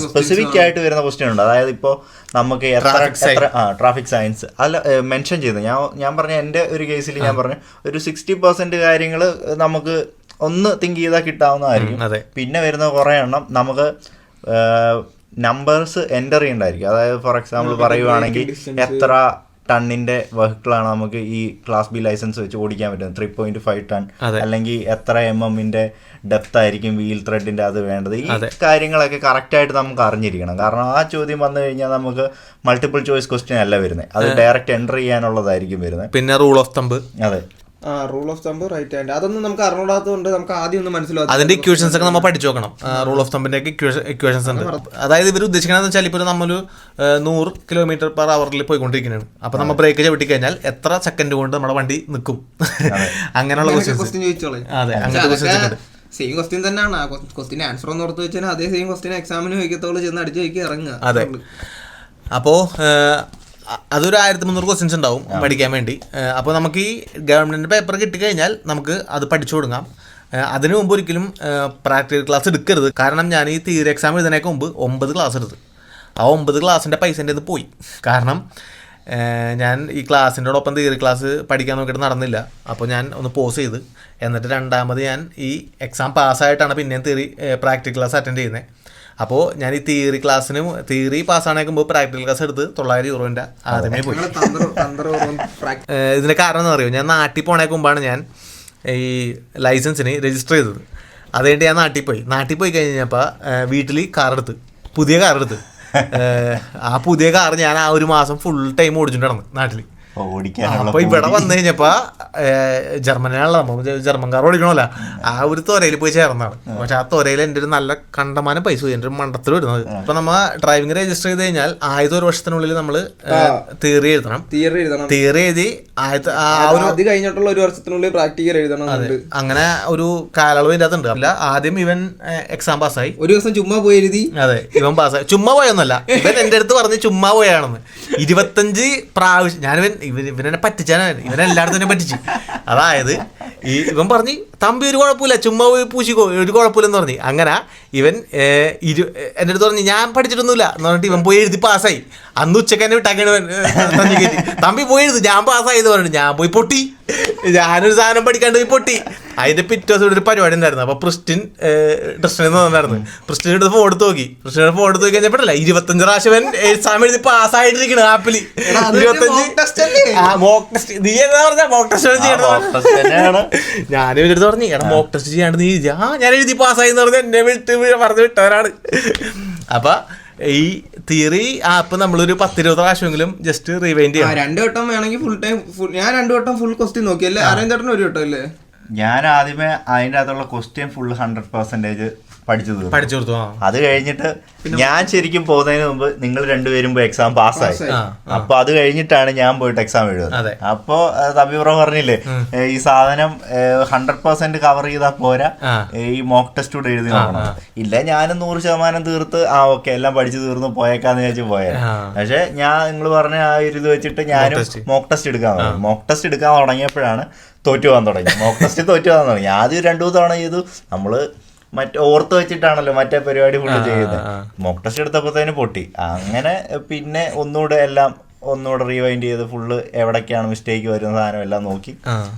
സ്പെസിഫിക് ആയിട്ട് വരുന്ന ക്വസ്റ്റ്യൻ ഉണ്ട്. അതായത് ഇപ്പോൾ നമുക്ക് എത്ര ട്രാഫിക് സയൻസ് അല്ല മെൻഷൻ ചെയ്ത് ഞാൻ പറഞ്ഞ എൻ്റെ ഒരു കേസിൽ ഞാൻ പറഞ്ഞു ഒരു 60% കാര്യങ്ങൾ നമുക്ക് ഒന്ന് തിങ്ക് ചെയ്താൽ കിട്ടാവുന്നതായിരിക്കും. പിന്നെ വരുന്ന കുറേ എണ്ണം നമുക്ക് നമ്പേഴ്സ് എൻ്റർ ചെയ്യേണ്ടതായിരിക്കും. അതായത് ഫോർ എക്സാമ്പിൾ പറയുവാണെങ്കിൽ എത്ര ടണ്ണിന്റെ വെഹിക്കിളാണ് നമുക്ക് ഈ ക്ലാസ് ബി ലൈസൻസ് വെച്ച് ഓടിക്കാൻ പറ്റുന്നത്, 3.5 ടൺ, അല്ലെങ്കിൽ എത്ര mm ഡെപ്ത് ആയിരിക്കും വീൽ ത്രെഡിന്റെ അത് വേണ്ടത്. ഈ കാര്യങ്ങളൊക്കെ കറക്റ്റ് ആയിട്ട് നമുക്ക് അറിഞ്ഞിരിക്കണം. കാരണം ആ ചോദ്യം വന്നു കഴിഞ്ഞാൽ നമുക്ക് മൾട്ടിപ്പിൾ ചോയ്സ് ക്വസ്റ്റ്യൻ അല്ല വരുന്നത്, അത് ഡയറക്റ്റ് എൻ്റർ ചെയ്യാനുള്ളതായിരിക്കും വരുന്നത്. പിന്നെ റൂൾ ഓഫ് തമ്പ്. അതെ, rule of thumb, right hand, അതൊന്നും നമുക്ക് അറിഞ്ഞൂടാത്തതുകൊണ്ട് നമുക്ക് ആദ്യം ഒന്ന് മനസ്സിലാവും. അതിന്റെ ഇക്വേഷൻസ് ഒക്കെ നമ്മൾ പഠിച്ചു നോക്കണം. റൂൾ ഓഫ് തമ്പിന്റെ ഇക്വേഷൻസ് ഉണ്ട്. അതായത് ഇവർ ഉദ്ദേശിക്കുന്നത് വെച്ചാൽ ഇപ്പോൾ നമ്മളൊരു 100 km/h പോയിക്കൊണ്ടിരിക്കുന്നതാണ്. അപ്പൊ നമ്മൾ ബ്രേക്ക് ചവിട്ടി കഴിഞ്ഞാൽ എത്ര സെക്കൻഡ് കൊണ്ട് നമ്മുടെ വണ്ടി നിൽക്കും, അങ്ങനെയുള്ള ക്വസ്റ്റ്യൻ ചോദിച്ചോളെ. അതെ, അങ്ങനത്തെ ക്വസ്റ്റ്യൻ സെയിം ക്വസ്റ്റ്യൻ തന്നെയാണ്. ആ ക്വസ്റ്റ്യൻ ആൻസർ ഒന്ന് ഓർത്ത് വെച്ചാൽ അതേ സെയിം ക്വസ്റ്റ്യൻ എക്സാമിന് ചോദിക്കത്തോളൂ, ചെന്ന് അടിച്ചു ചോദിക്കുക, ഇറങ്ങുക. അതെ, അപ്പോൾ അതൊരു 1300 ക്വസ്റ്റ്യൻസ് ഉണ്ടാവും പഠിക്കാൻ വേണ്ടി. അപ്പോൾ നമുക്ക് ഈ ഗവൺമെൻറ് പേപ്പർ കിട്ടിക്കഴിഞ്ഞാൽ നമുക്ക് അത് പഠിച്ചു തുടങ്ങാം. അതിനു മുമ്പ് ഒരിക്കലും പ്രാക്ടിക്കൽ ക്ലാസ് എടുക്കരുത്. കാരണം ഞാൻ ഈ തിയറി എക്സാം എഴുതുന്നതിനൊക്കെ മുമ്പ് 9 ക്ലാസ് എടുത്തു. ആ 9 ക്ലാസ്സിൻ്റെ പൈസൻ്റെ ഇത് പോയി. കാരണം ഞാൻ ഈ ക്ലാസ്സിൻ്റെ ഒപ്പം തിയറി ക്ലാസ് പഠിക്കാൻ നോക്കിയിട്ട് നടന്നില്ല. അപ്പോൾ ഞാൻ ഒന്ന് പോസ് ചെയ്ത്, എന്നിട്ട് 2ാമത് ഞാൻ ഈ എക്സാം പാസ്സായിട്ടാണ് പിന്നെയും തിയറി പ്രാക്ടിക്കൽ ക്ലാസ് അറ്റൻഡ് ചെയ്യുന്നത്. അപ്പോൾ ഞാൻ ഈ തിയറി പാസ്സാണേക്കുമ്പോൾ പ്രാക്ടിക്കൽ ക്ലാസ് എടുത്ത് 900 രൂപ ആദ്യമേ പോയി. ഇതിന്റെ കാരണം എന്താ പറയുക, ഞാൻ നാട്ടിൽ പോണേക്ക് മുമ്പാണ് ഞാൻ ഈ ലൈസൻസിന് രജിസ്റ്റർ ചെയ്തത്. അതുകൊണ്ട് ഞാൻ നാട്ടിൽ പോയി കഴിഞ്ഞപ്പോൾ വീട്ടിൽ പുതിയ കാർ എടുത്ത് ആ പുതിയ കാർ ഞാൻ ആ ഒരു മാസം ഫുൾ ടൈം ഓടിച്ചിട്ടുണ്ടായിരുന്നു നാട്ടിൽ. അപ്പൊ ഇവിടെ വന്നു കഴിഞ്ഞപ്പോ ജർമ്മനിയാണല്ലോ, നമുക്ക് ജർമ്മൻ കാർ ഓടിക്കണമല്ലോ, ആ ഒരു തൊരയിൽ പോയി ചേർന്നാണ്. പക്ഷെ ആ തൊരയിൽ എൻ്റെ ഒരു നല്ല കണ്ടമാനം പൈസ പോയി, എൻ്റെ ഒരു മണ്ടത്തിൽ വരുന്നത്. ഇപ്പൊ നമ്മ ഡ്രൈവിംഗ് രജിസ്റ്റർ ചെയ്ത് കഴിഞ്ഞാൽ 1 വർഷത്തിനുള്ളിൽ നമ്മള് തിയറി എഴുതണം. തിയറി എഴുതി കഴിഞ്ഞിട്ടുള്ള 1 വർഷത്തിനുള്ളിൽ പ്രാക്ടിക്കൽ എഴുതണം. അങ്ങനെ ഒരു കാലയളവ് ഇതിന്റെ അകത്തുണ്ട്. അല്ല, ആദ്യം ഇവൻ എക്സാം പാസ്സായി, 1 ദിവസം ചുമ്മാ പോയി എഴുതി. അതെ, ഇവൻ പാസ്സായി. ചുമ്മാ പോയൊന്നല്ല, ഇവൻ എൻ്റെ അടുത്ത് പറഞ്ഞ് ചുമ്മാ പോയാണെന്ന്. 25 പ്രാവശ്യം ഇവനെ പറ്റിച്ചാണ്, ഇവനെല്ലായിടത്തും തന്നെ പറ്റിച്ചു. അതായത് ഇവൻ പറഞ്ഞ് തമ്പി ഒരു കുഴപ്പമില്ല, ചുമ്മാ പോയി പൂശിക്കോ, ഒരു കുഴപ്പമില്ലെന്ന് പറഞ്ഞ്. അങ്ങനെ ഇവൻ എൻ്റെ അടുത്ത് പറഞ്ഞ് ഞാൻ പഠിച്ചിട്ടൊന്നുമില്ല എന്ന് പറഞ്ഞിട്ട് ഇവൻ പോയി എഴുതി പാസ്സായി. അന്ന് ഉച്ചക്ക് തന്നെ വിട്ടാക്കണ തമ്പി പോയി എഴുതി, ഞാൻ പാസ്സായി എന്ന് പറഞ്ഞിട്ട് ഞാൻ പോയി പൊട്ടി. ഞാനൊരു സാധനം പഠിക്കാണ്ട് പോയി പൊട്ടി. അതിന്റെ പിറ്റേ ദിവസം ഒരു പരിപാടി ഉണ്ടായിരുന്നു. അപ്പൊ പ്രിസ്റ്റിൻ വന്നായിരുന്നു. പ്രിസ്റ്റിൻ എടുത്ത് ഫോൺ എടുത്ത് നോക്കി. പ്രിസ്റ്റിനെ ഫോൺ എടുത്ത് നോക്കി കഴിഞ്ഞപ്പോഴല്ല 25 പ്രാവശ്യം എക്സാം എഴുതി പാസ്സായിട്ടിരിക്കണം ആപ്പില്. 25 മോക്ക് ടെസ്റ്റ്. നീ എന്താ പറഞ്ഞ മോക്ക് ടെസ്റ്റ് ചെയ്യണം? ഞാൻ ഇവരെടുത്ത് പറഞ്ഞു, എടാ മോക്ക് ടെസ്റ്റ് ചെയ്യാണ്ട് നീ ഞാൻ എഴുതി പാസ്സായി എന്ന് പറഞ്ഞ് എന്നെ പറഞ്ഞു വിട്ടവരാണ്. അപ്പൊ ഈ തിയറി ആപ്പ് നമ്മളൊരു 10-20 പ്രാവശ്യമെങ്കിലും ജസ്റ്റ് റിവൈൻഡ് ചെയ്യാം. 2 വട്ടം വേണമെങ്കിൽ ഫുൾ ടൈം. ഞാൻ 2 വട്ടം ഫുൾ ക്വസ്റ്റ്യൻ നോക്കി അല്ലേ? അരവിന്ദേട്ടന് 1 വട്ടം അല്ലേ? ഞാൻ ആദ്യമേ അതിൻ്റെ അകത്തുള്ള ക്വസ്റ്റ്യൻ ഫുൾ 100% പഠിച്ചു കൊടുത്തു. അത് കഴിഞ്ഞിട്ട് ഞാൻ ശരിക്കും പോകുന്നതിന് മുമ്പ് നിങ്ങൾ രണ്ടുപേരും പോയി എക്സാം പാസ്സായി. അപ്പൊ അത് കഴിഞ്ഞിട്ടാണ് ഞാൻ പോയിട്ട് എക്സാം എഴുതുന്നത്. അപ്പൊ തബീബ്രോ പറഞ്ഞില്ലേ, ഈ സാധനം 100% കവർ ചെയ്താൽ പോരാ, ഈ മോക്ക് ടെസ്റ്റ് കൂടെ എഴുതി നോക്കണം. ഇല്ല, ഞാനും 100% തീർത്ത് ഓക്കെ എല്ലാം പഠിച്ചു തീർന്നു പോയേക്കാന്ന് വിചാരിച്ചു പോയാൽ. പക്ഷെ നിങ്ങൾ പറഞ്ഞ ആ ഒരു ഇത് വെച്ചിട്ട് ഞാനും മോക്ക് ടെസ്റ്റ് എടുക്കാൻ തുടങ്ങി. മോക്ക് ടെസ്റ്റ് എടുക്കാൻ തുടങ്ങിയപ്പോഴാണ് തോറ്റു പോകാൻ തുടങ്ങി. ആദ്യം 2 തവണ ചെയ്തു. നമ്മള് ഓർത്ത് വെച്ചിട്ടാണല്ലോ മറ്റേ പരിപാടി ഫുള്ള് ചെയ്യുന്നത്. മോക്ക് ടെസ്റ്റ് എടുത്തപ്പോഴത്തേന് പൊട്ടി. അങ്ങനെ പിന്നെ ഒന്നുകൂടെ റീവൈൻഡ് ചെയ്ത് ഫുള്ള് എവിടേക്കാണ് മിസ്റ്റേക്ക് വരുന്ന സാധനം എല്ലാം നോക്കി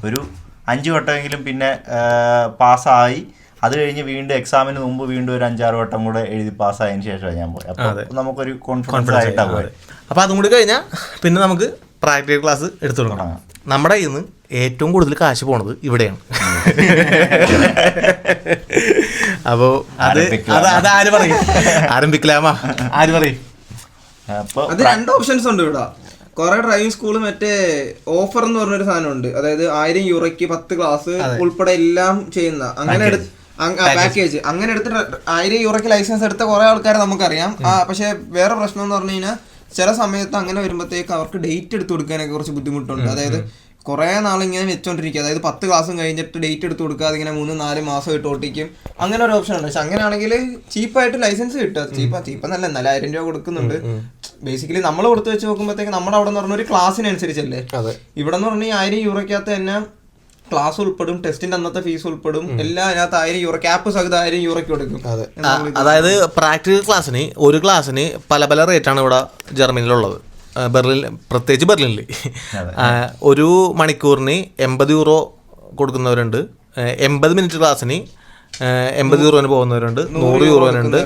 ഒരു 5 വട്ടമെങ്കിലും പിന്നെ പാസ്സായി. അത് കഴിഞ്ഞ് വീണ്ടും എക്സാമിന് മുമ്പ് വീണ്ടും ഒരു 5-6 വട്ടം കൂടെ എഴുതി പാസ്സായതിനു ശേഷമാണ് ഞാൻ പോയത്. അപ്പൊ നമുക്കൊരു കോൺഫിഡൻസ് ആയിട്ടാണ് പോയത്. അപ്പൊ അതും കൂടി കഴിഞ്ഞാൽ പിന്നെ നമുക്ക് പ്രാക്ടിക്കൽ ക്ലാസ് എടുത്തു തുടങ്ങണം. നമ്മുടെ കയ്യിൽ നിന്ന് ഏറ്റവും കൂടുതൽ കാശ് പോണത് ഇവിടെയാണ്. അപ്പോ അത് ആര് പറയും? ആരംഭിക്കലാമാ, ആര് പറയും? അത് 2 ഓപ്ഷൻസ് ഉണ്ട് ഇവിടെ. കുറെ ഡ്രൈവിംഗ് സ്കൂള് മറ്റേ ഓഫർ എന്ന് പറഞ്ഞൊരു സാധനം ഉണ്ട്. അതായത് 1000 യൂറോയ്ക്ക് 10 ക്ലാസ് ഉൾപ്പെടെ എല്ലാം ചെയ്യുന്ന അങ്ങനെ പാക്കേജ്. അങ്ങനെ എടുത്തിട്ട് 1000 യൂറോയ്ക്ക് ലൈസൻസ് എടുത്ത കുറെ ആൾക്കാരെ നമുക്കറിയാം. പക്ഷെ വേറെ പ്രശ്നം എന്ന് പറഞ്ഞു കഴിഞ്ഞാൽ ചില സമയത്ത് അങ്ങനെ വരുമ്പോഴത്തേക്ക് അവർക്ക് ഡേറ്റ് എടുത്ത് കൊടുക്കാനൊക്കെ കുറച്ച് ബുദ്ധിമുട്ടുണ്ട്. അതായത് കുറേ നാളിങ്ങനെ വെച്ചോണ്ടിരിക്കുക. അതായത് 10 ക്ലാസ്സും കഴിഞ്ഞിട്ട് ഡേറ്റ് എടുത്ത് കൊടുക്കാതെ ഇങ്ങനെ 3-4 മാസം ഇട്ട് ഓട്ടിക്കും. അങ്ങനെ ഒരു ഓപ്ഷൻ ഉണ്ട്. പക്ഷെ അങ്ങനെയാണെങ്കിൽ ചീപ്പായിട്ട് ലൈസൻസ് കിട്ടുക. ചീപ്പെന്നല്ല, 4000 രൂപ കൊടുക്കുന്നുണ്ട്. ബേസിക്കലി നമ്മൾ കൊടുത്ത് വെച്ച് നോക്കുമ്പോഴത്തേക്ക് നമ്മുടെ അവിടെ എന്ന് പറഞ്ഞ ഒരു ക്ലാസ്സിനനുസരിച്ചല്ലേ. ഇവിടെ എന്ന് പറഞ്ഞാൽ 1000 യൂറോയ്ക്കകത്ത് തന്നെ ക്ലാസ് ഉൾപ്പെടും, ടെസ്റ്റിന്റെ അന്നത്തെ ഫീസ് ഉൾപ്പെടും, എല്ലാം അതിനകത്ത് 1000 യൂറോ ക്യാപ്പ് സഹിതം 1000 യൂറോയ്ക്ക് കൊടുക്കും. അതായത് പ്രാക്ടിക്കൽ ക്ലാസ്സിന് ഒരു ക്ലാസ്സിന് പല റേറ്റാണ് ഇവിടെ ജർമ്മനിയിലുള്ളത്. പ്രത്യേകിച്ച് ബെർലിനിൽ ഒരു മണിക്കൂറിന് 80 യൂറോ കൊടുക്കുന്നവരുണ്ട്. 80 മിനിറ്റ് ക്ലാസ്സിന് 80 യൂറോന് പോകുന്നവരുണ്ട്, 100 യൂറോനുണ്ട്,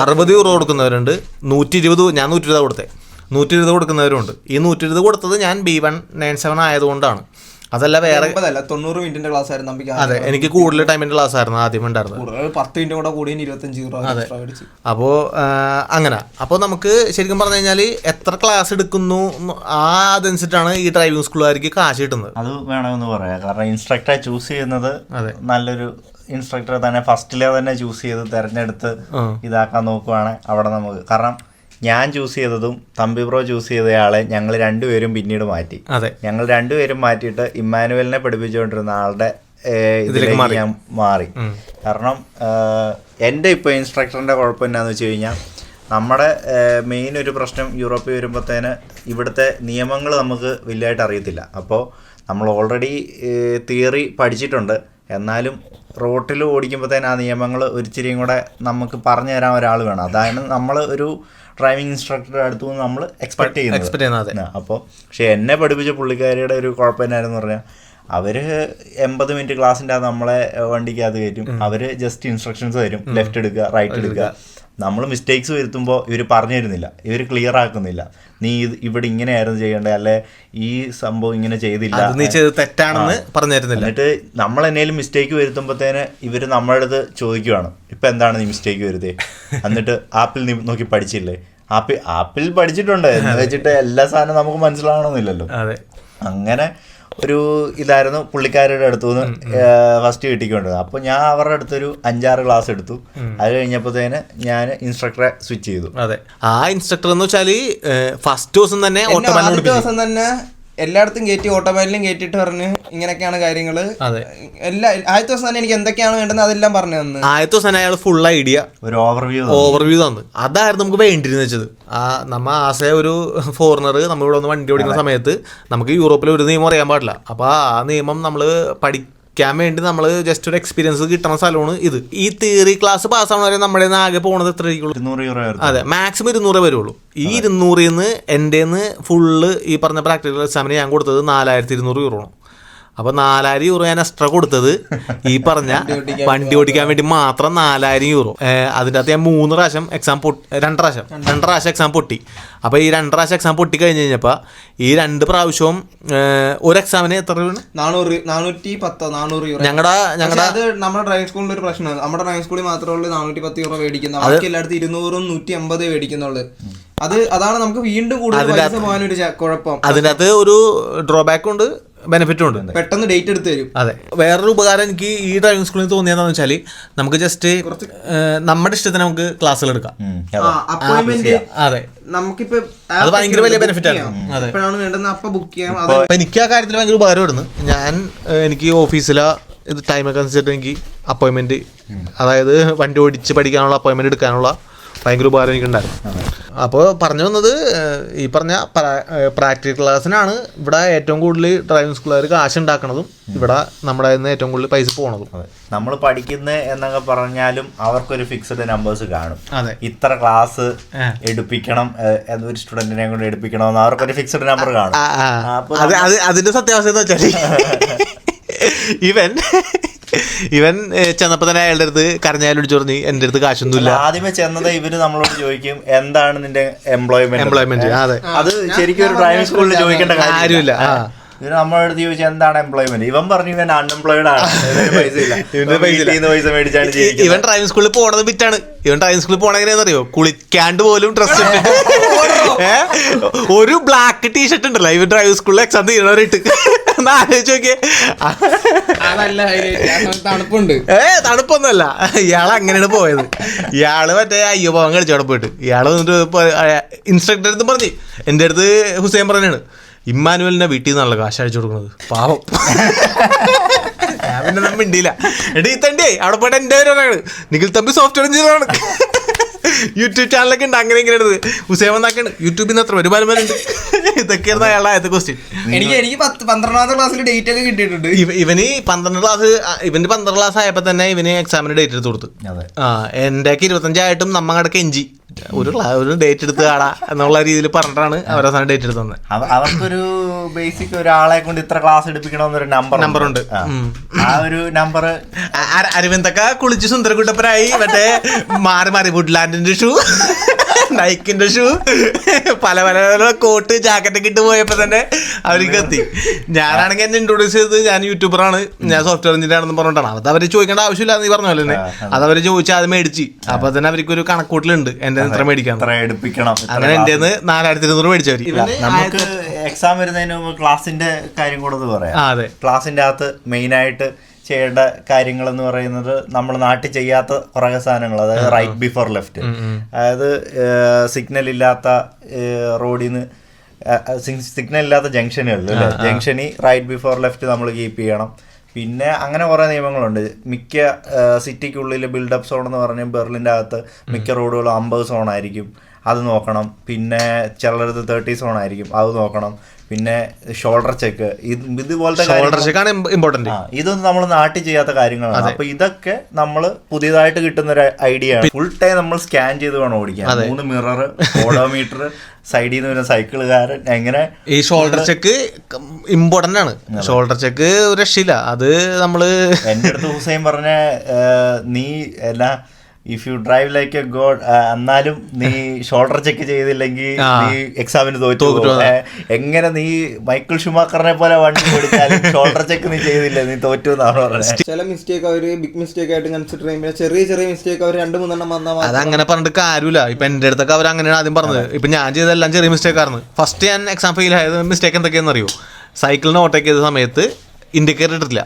60 യൂറോ കൊടുക്കുന്നവരുണ്ട്, 120. ഞാൻ 120 കൊടുത്തേ. 120 കൊടുക്കുന്നവരുണ്ട്. ഈ 120 കൊടുത്തത് ഞാൻ B197 ആയതുകൊണ്ടാണ്. അതല്ല വേറെ 90 മിനിറ്റിന്റെ ക്ലാസ് ആയിരുന്നു. അതെ, എനിക്ക് കൂടുതൽ ടൈമിന്റെ ക്ലാസ് ആയിരുന്നു ആദ്യം ഉണ്ടായിരുന്നത്. 10 മിനിറ്റ് കൂടെ കൂടി 25 യൂറോ. അപ്പോ അങ്ങനെ. അപ്പോൾ നമുക്ക് ശരിക്കും പറഞ്ഞു കഴിഞ്ഞാൽ എത്ര ക്ലാസ് എടുക്കുന്നു അതനുസരിച്ചിട്ടാണ് ഈ ഡ്രൈവിംഗ് സ്കൂളുകാർക്ക് കാശ് കിട്ടുന്നത്. അത് വേണമെന്ന് പറയാം. കാരണം ഇൻസ്ട്രക്ടറെ ചൂസ് ചെയ്യുന്നത് നല്ലൊരു ഇൻസ്ട്രക്ടറെ തന്നെ ഫസ്റ്റിലെ തന്നെ ചൂസ് ചെയ്ത് തിരഞ്ഞെടുത്ത് ഇതാക്കാൻ നോക്കുവാണെങ്കിൽ അവിടെ നമുക്ക്, കാരണം ഞാൻ ചൂസ് ചെയ്തതും തമ്പി ബ്രോ ചൂസ് ചെയ്തയാളെ ഞങ്ങൾ 2 പേരും പിന്നീട് മാറ്റി. ഞങ്ങൾ 2 പേരും മാറ്റിയിട്ട് ഇമ്മാനുവലിനെ പഠിപ്പിച്ചുകൊണ്ടിരുന്ന ആളുടെ ഇതിലേക്ക് ഞാൻ മാറി. കാരണം എൻ്റെ ഇപ്പോൾ ഇൻസ്ട്രക്ടറിൻ്റെ കുഴപ്പം എന്നാന്ന് വെച്ച് കഴിഞ്ഞാൽ നമ്മുടെ മെയിൻ ഒരു പ്രശ്നം യൂറോപ്പിൽ വരുമ്പോഴത്തേന് ഇവിടുത്തെ നിയമങ്ങൾ നമുക്ക് വലിയതായിട്ട് അറിയത്തില്ല. അപ്പോൾ നമ്മൾ ഓൾറെഡി തിയറി പഠിച്ചിട്ടുണ്ട്, എന്നാലും റോട്ടിൽ ഓടിക്കുമ്പോഴത്തേന് ആ നിയമങ്ങൾ ഒരിച്ചിരിയും കൂടെ നമുക്ക് പറഞ്ഞു തരാൻ ഒരാൾ വേണം. അതാണ് നമ്മൾ ഒരു ഡ്രൈവിംഗ് ഇൻസ്ട്രക്ടറുടെ അടുത്തു നിന്ന് നമ്മൾ എക്സ്പെക്ട് ചെയ്യുന്നത്. അപ്പോൾ പക്ഷെ എന്നെ പഠിപ്പിച്ച പുള്ളിക്കാരിയുടെ ഒരു കുഴപ്പം എന്നായിരുന്നു പറഞ്ഞാൽ, അവർ 80 മിനിറ്റ് ക്ലാസ്സിൻ്റെ അത് നമ്മളെ വണ്ടിക്കകത്ത് കയറ്റും. അവർ ജസ്റ്റ് ഇൻസ്ട്രക്ഷൻസ് തരും, ലെഫ്റ്റ് എടുക്കുക, റൈറ്റ് എടുക്കുക. നമ്മൾ മിസ്റ്റേക്സ് വരുത്തുമ്പോൾ ഇവർ പറഞ്ഞു തരുന്നില്ല, ഇവർ ക്ലിയർ ആക്കുന്നില്ല. നീ ഇവിടെ ഇങ്ങനെയായിരുന്നു ചെയ്യേണ്ടത്, അല്ലെ ഈ സംഭവം ഇങ്ങനെ ചെയ്തില്ല, തെറ്റാണെന്ന് പറഞ്ഞു തരുന്നില്ല. എന്നിട്ട് നമ്മൾ എന്തെങ്കിലും മിസ്റ്റേക്ക് വരുത്തുമ്പോഴത്തേന് ഇവർ നമ്മുടെ അടുത്ത് ചോദിക്കുവാണ്, ഇപ്പം എന്താണ് നീ മിസ്റ്റേക്ക് വരുത്തേ, എന്നിട്ട് ആപ്പിൾ നീ നോക്കി പഠിച്ചില്ലേ, ആപ്പിൾ പഠിച്ചിട്ടുണ്ട് എന്ന് വെച്ചിട്ട് എല്ലാ സാധനവും നമുക്ക് മനസ്സിലാവണമെന്നില്ലല്ലോ. അങ്ങനെ ഒരു ഇതായിരുന്നു പുള്ളിക്കാരുടെ അടുത്തുനിന്ന് ഫസ്റ്റ് കിട്ടിക്കൊണ്ടത്. അപ്പോൾ ഞാൻ അവരുടെ അടുത്തൊരു 5-6 ക്ലാസ് എടുത്തു. അത് കഴിഞ്ഞപ്പോഴത്തേന് ഞാൻ ഇൻസ്ട്രക്ടറെ സ്വിച്ച് ചെയ്തു. അതെ, ആ ഇൻസ്ട്രക്ടർ എന്ന് വെച്ചാൽ ഫസ്റ്റ് ദിവസം തന്നെ എല്ലായിടത്തും കയറ്റി, ഓട്ടോമൊബൈലിലും കയറ്റിട്ട് പറഞ്ഞ് ഇങ്ങനെയൊക്കെയാണ് കാര്യങ്ങള്. ആദ്യത്തെ ദിവസം തന്നെ എനിക്ക് എന്തൊക്കെയാണ് വേണ്ടത് അതെല്ലാം പറഞ്ഞു തന്നു. ആദ്യത്തെ ദിവസം തന്നെ അയാൾ ഫുൾ ഐഡിയ, ഒരു ഓവർവ്യൂ തന്നു. അതായിരുന്നു നമുക്ക് വേണ്ടിയിരുന്ന വെച്ചത്. നമ്മ ആസെ ഒരു ഫോറിനർ നമ്മളിവിടെ ഒന്ന് വണ്ടി ഓടിക്കുന്ന സമയത്ത് നമുക്ക് യൂറോപ്പിൽ ഒരു നിയമം അറിയാൻ പാടില്ല. അപ്പോൾ ആ നിയമം നമ്മൾ പഠിക്കാൻ വേണ്ടി നമ്മൾ ജസ്റ്റ് ഒരു എക്സ്പീരിയൻസ് കിട്ടുന്ന സ്ഥലമാണ് ഇത്. ഈ തിയറി ക്ലാസ് പാസ്സാവണ വരെ നമ്മുടെ ആകെ പോണത് എത്ര രൂപ? 200 euro. അതെ, മാക്സിമം 200 വരുള്ളൂ. ഈ 200 എൻ്റെ ഫുള്ള് ഈ പറഞ്ഞ പ്രാക്ടിക്കൽ എക്സാമിന് ഞാൻ കൊടുത്തത് 4200 euro ആണ്. അപ്പോൾ 4000 euro ഞാൻ എക്സ്ട്രാ കൊടുത്തത് ഈ പറഞ്ഞ വണ്ടി ഓടിക്കാൻ വേണ്ടി മാത്രം 4000 euro. അതിൻ്റെ അകത്ത് ഞാൻ 3 പ്രാവശ്യം എക്സാം രണ്ട് പ്രാവശ്യം എക്സാം പൊട്ടി. അപ്പോൾ ഈ 2 പ്രാവശ്യം എക്സാം പൊട്ടി കഴിഞ്ഞ് കഴിഞ്ഞപ്പോൾ ഈ 2 പ്രാവശ്യവും ഒരു എക്സാമിന് എത്ര രൂപ? 410 euro. ഞങ്ങളുടെ നമ്മുടെ ഡ്രൈവിംഗ് സ്കൂളിന്റെ ഒരു പ്രശ്നമാണ്. നമ്മുടെ ഡ്രൈവിംഗ് സ്കൂളിൽ മാത്രമേ 410 euro മേടിക്കുന്നത്. ബാക്കി എല്ലായിടത്തും 200 150 മേടിക്കുന്നുള്ളൂ. അതാണ് നമുക്ക് വീണ്ടും കൂടുതൽ പൈസ പോകാനൊരു കുഴപ്പം. അതിനകത്ത് ഒരു ഡ്രോബാക്കും ഉണ്ട്, ബെനിഫിറ്റും ഉണ്ട്. പെട്ടെന്ന് ഡേറ്റ് എടുത്ത് തരും. അതെ, വേറൊരു ഉപകാരം എനിക്ക് ഈ ഡ്രൈവിംഗ് സ്കൂളിൽ തോന്നിയതെന്ന് വെച്ചാൽ നമുക്ക് ജസ്റ്റ് നമ്മുടെ ഇഷ്ടത്തിന് നമുക്ക് ക്ലാസ്സുകൾ എടുക്കാം. അതെ, നമുക്കിപ്പോ അത് ഭയങ്കര വലിയ ബെനിഫിറ്റ് ആണ്. എപ്പോഴാണ് വേണ്ടത് അപ്പൊ ബുക്ക് ചെയ്യാം. എനിക്ക് ആ കാര്യത്തിൽ ഭയങ്കര ഉപകാരമായിരുന്നു. എനിക്ക് ഓഫീസിലെ ഇത് ടൈമൊക്കെ അനുസരിച്ചിട്ട് എനിക്ക് അപ്പോയിൻമെന്റ്, അതായത് വണ്ടി ഓടിച്ച് പഠിക്കാനുള്ള അപ്പോയിൻമെന്റ് എടുക്കാനുള്ള ഭയങ്കര ഉപകാരം എനിക്കുണ്ടായിരുന്നു. അപ്പോൾ പറഞ്ഞു വന്നത്, ഈ പറഞ്ഞ പ്രാക്ടിക്കൽ ക്ലാസ്സിനാണ് ഇവിടെ ഏറ്റവും കൂടുതൽ ഡ്രൈവിംഗ് സ്കൂളുകാർ കാശ് ഉണ്ടാക്കണതും ഇവിടെ നമ്മുടെ ഏറ്റവും കൂടുതൽ പൈസ പോണതും. നമ്മൾ പഠിക്കുന്ന എന്നൊക്കെ പറഞ്ഞാലും അവർക്കൊരു ഫിക്സഡ് നമ്പേഴ്സ് കാണും. ഇത്ര ക്ലാസ് എടുപ്പിക്കണം, ഒരു സ്റ്റുഡന്റിനെ കൊണ്ട് എടുപ്പിക്കണമെന്ന് അവർക്കൊരു ഫിക്സഡ് നമ്പർ കാണും. അതിന്റെ സത്യാവസ്ഥ എന്ന് വെച്ചാൽ ഇവൻ ചെന്നപ്പോ തന്നെ അയാളുടെ അടുത്ത് കരഞ്ഞാലും വിളിച്ചു പറഞ്ഞു എൻ്റെ അടുത്ത് കാശൊന്നുമില്ല. ആദ്യമേ ചെന്നത് ഇവര് നമ്മളോട് ചോദിക്കും എന്താണ് നിന്റെ എംപ്ലോയ്മെന്റ്. അതെ, അത് ശരിക്കും ഒരു ഡ്രൈവിംഗ് സ്കൂളിൽ ചോദിക്കേണ്ട കാര്യമില്ല. ഇവര് നമ്മളെ അടുത്ത് ചോദിച്ചാൽ എന്താണ് എംപ്ലോയ്മെന്റ്, ഇവൻ പറഞ്ഞു ഇവൻ അൺഎംപ്ലോയിഡ് ആണ്, പൈസ മേടിച്ചാണ് ജീവിക്കുന്നത്. ഇവൻ ഡ്രൈവിംഗ് സ്കൂളിൽ പോണത് വിറ്റാണ്. ഇവൻ ഡ്രൈവിംഗ് സ്കൂളിൽ പോണ എങ്ങനെയാണെന്നറിയോ? കുളിക്കാണ്ട് പോലും ഡ്രസ് ഒരു ബ്ലാക്ക് ടീഷർട്ട് ഉണ്ടല്ലോ ഇവൻ ഡ്രൈവിംഗ് സ്കൂളിൽ എക്സാം തീരണവരിട്ട്. ആലോചിച്ച് നോക്കിയേ, തണുപ്പുണ്ട്. തണുപ്പൊന്നുമല്ല, ഇയാള് അങ്ങനെയാണ് പോയത്. ഇയാള് മറ്റേ അയ്യോ പോകാൻ കളിച്ചവിടെ പോയിട്ട് ഇയാള് വന്നിട്ട് ഇൻസ്ട്രക്ടർ അടുത്ത് പറഞ്ഞ്, എൻ്റെ അടുത്ത് ഹുസൈൻ പറഞ്ഞാണ് ഇമ്മാനുവലിന്റെ വീട്ടിൽ നിന്നുള്ള കാശ് അയച്ചു കൊടുക്കുന്നത്, പാവം. പിന്നെ നമ്മൾ മിണ്ടിയില്ല. എടീ തണ്ടി അവിടെ പോയിട്ട് എൻ്റെ പേരാണ് നിഖിൽ തമ്പി സോഫ്റ്റ്വെയർ എഞ്ചിനീയറാണ്, യൂട്യൂബ് ചാനലൊക്കെ ഉണ്ട്, അങ്ങനെ ഇങ്ങനെ എടുത്ത് ഹുസൈൻ വന്നാക്കാണ് യൂട്യൂബിൽ നിന്ന് എത്ര വരുമാനം വരുന്നുണ്ട്. ഇതൊക്കെയായിരുന്നു അയാളുടെ ആദ്യത്തെ ക്വസ്റ്റ്യൻ. എനിക്ക് 12ാമത്തെ ക്ലാസ്സിൽ ഡേറ്റ് ഒക്കെ കിട്ടിയിട്ടുണ്ട്. ഇവന് 12 ക്ലാസ് ആയപ്പോ തന്നെ ഇവന് എക്സാമിന് ഡേറ്റ് എടുത്ത് കൊടുത്തു. എൻ്റെ 25 ആയിട്ടും നമ്മ അങ്ങോട്ട് കെഞ്ചി ഒരു ഡേറ്റ് എടുത്ത് കാടാ എന്നുള്ള രീതിയിൽ പറഞ്ഞിട്ടാണ് അവരവസാനം ഡേറ്റ് എടുത്ത് തന്നെ. അവർക്കൊരു ബേസിക് ഒരാളെ കൊണ്ട് ഇത്ര ക്ലാസ് എടുപ്പിക്കണമെന്നൊരു നമ്പർ ഉണ്ട്. ആ ഒരു നമ്പർ അരവിന്ദൊക്കെ കുളിച്ച് സുന്ദരകുട്ടപ്പനായി മറ്റേ മാറി വുഡ്ലാൻഡിന്റെ ഷൂ, നൈക്കിന്റെ ഷൂ, പല കോട്ട് ജാക്കറ്റൊക്കെ ഇട്ട് പോയപ്പോ തന്നെ അവർക്ക് എത്തി. ഞാനാണെങ്കിൽ എന്നെ ഇൻട്രൊഡ്യൂസ് ചെയ്തത് ഞാൻ യൂട്യൂബറാണ്, ഞാൻ സോഫ്റ്റ്വെയർ എഞ്ചിനീയർ ആണെന്ന് പറഞ്ഞിട്ടാണ്. അത് അവര് ചോദിക്കേണ്ട ആവശ്യമില്ല നീ പറഞ്ഞ പോലെ തന്നെ. അത് അവര് ചോദിച്ചാൽ അത് മേടിച്ച് അപ്പൊ തന്നെ അവർക്ക് ഒരു കണക്കൂട്ടിലുണ്ട് എന്റെ ഇത്ര മേടിക്കാൻ, അങ്ങനെ എന്റെ 4200 മേടിച്ചവര്. നമുക്ക് എക്സാം വരുന്നതിന് മുമ്പ് ക്ലാസിന്റെ കാര്യം കൂടെ പറയാം. അതെ, ക്ലാസിന്റെ അകത്ത് മെയിൻ ആയിട്ട് ചെയ്യേണ്ട കാര്യങ്ങൾ എന്ന് പറയുന്നത് നമ്മൾ നാട്ടിൽ ചെയ്യാത്ത കുറേ സാധനങ്ങൾ, അതായത് റൈറ്റ് ബിഫോർ ലെഫ്റ്റ്, അതായത് സിഗ്നൽ ഇല്ലാത്ത റോഡിൽ നിന്ന് സിഗ്നൽ ഇല്ലാത്ത ജംഗ്ഷനുകളിൽ അല്ലേ, ജംഗ്ഷനിൽ റൈറ്റ് ബിഫോർ ലെഫ്റ്റ് നമ്മൾ കീപ്പ് ചെയ്യണം. പിന്നെ അങ്ങനെ കുറേ നിയമങ്ങളുണ്ട്. മിക്ക സിറ്റിക്കുള്ളിൽ ബിൽഡപ്പ് സോൺ എന്ന് പറഞ്ഞാൽ ബെർലിൻ്റെ അകത്ത് മിക്ക റോഡുകളും 50 സോൺ ആയിരിക്കും, അത് നോക്കണം. പിന്നെ ചിലടത്ത് 30 സോൺ ആയിരിക്കും, അത് നോക്കണം. പിന്നെ ഷോൾഡർ ചെക്ക്, ഇതുപോലത്തെ ഇമ്പോർട്ടന്റ്. ഇതൊന്നും നമ്മൾ നാട്ടിൽ ചെയ്യാത്ത കാര്യങ്ങളാണ്. അപ്പൊ ഇതൊക്കെ നമ്മൾ പുതിയതായിട്ട് കിട്ടുന്ന ഒരു ഐഡിയ ആണ്. ഫുൾ ടൈം നമ്മൾ സ്കാൻ ചെയ്ത് വേണം ഓടിക്കാൻ. 3 മിറർ, ഓഡോമീറ്റർ, സൈഡിൽ നിന്ന് വരുന്ന സൈക്കിളുകാരൻ, എങ്ങനെ ഈ ഷോൾഡർ ചെക്ക് ഇമ്പോർട്ടന്റ് ആണ്. ഷോൾഡർ ചെക്ക് രക്ഷയില്ല. അത് നമ്മള് എന്റെ അടുത്ത് ഹുസൈൻ പറഞ്ഞ നീ എല്ലാ if you drive like A God, എന്നാലും നീ ഷോൾഡർ ചെക്ക് ചെയ്തില്ലെങ്കിൽ നീ എക്സാമിന് തോറ്റു. എങ്ങനെ നീ മൈക്കിൾ ഷുമാക്കറിനെ പോലെ വണ്ടി ഓടിച്ചാലും ഷോൾഡർ ചെക്ക് നീ ചെയ്തില്ല, നീ തോറ്റു എന്നാണ് പറഞ്ഞത്. ചില മിസ്റ്റേക്ക് അവര് ബിഗ് മിസ്റ്റേക്ക് ആയിട്ട് കൺസിഡർ ചെയ്യുമ്പോൾ ചെറിയ ചെറിയ മിസ്റ്റേക്ക് അവർ 2-3 വന്നാൽ അത് അങ്ങനെ പറഞ്ഞിട്ട് കാര്യമില്ല. ഇപ്പൊ എന്റെ അടുത്തൊക്കെ അവർ അങ്ങനെയാണ് ആദ്യം പറഞ്ഞത്. ഇപ്പൊ ഞാൻ ചെയ്തെല്ലാം ചെറിയ മിസ്റ്റേക്ക് ആയിരുന്നു. ഫസ്റ്റ് ഞാൻ എക്സാം ഫെയിൽ ആയത് മിസ്റ്റേക്ക് എന്തൊക്കെയാണെന്ന് അറിയോ? സൈക്കിളിന് ഓവർടേക്ക് ചെയ്ത സമയത്ത് ഇൻഡിക്കേറ്റർ ഇട്ടില്ല.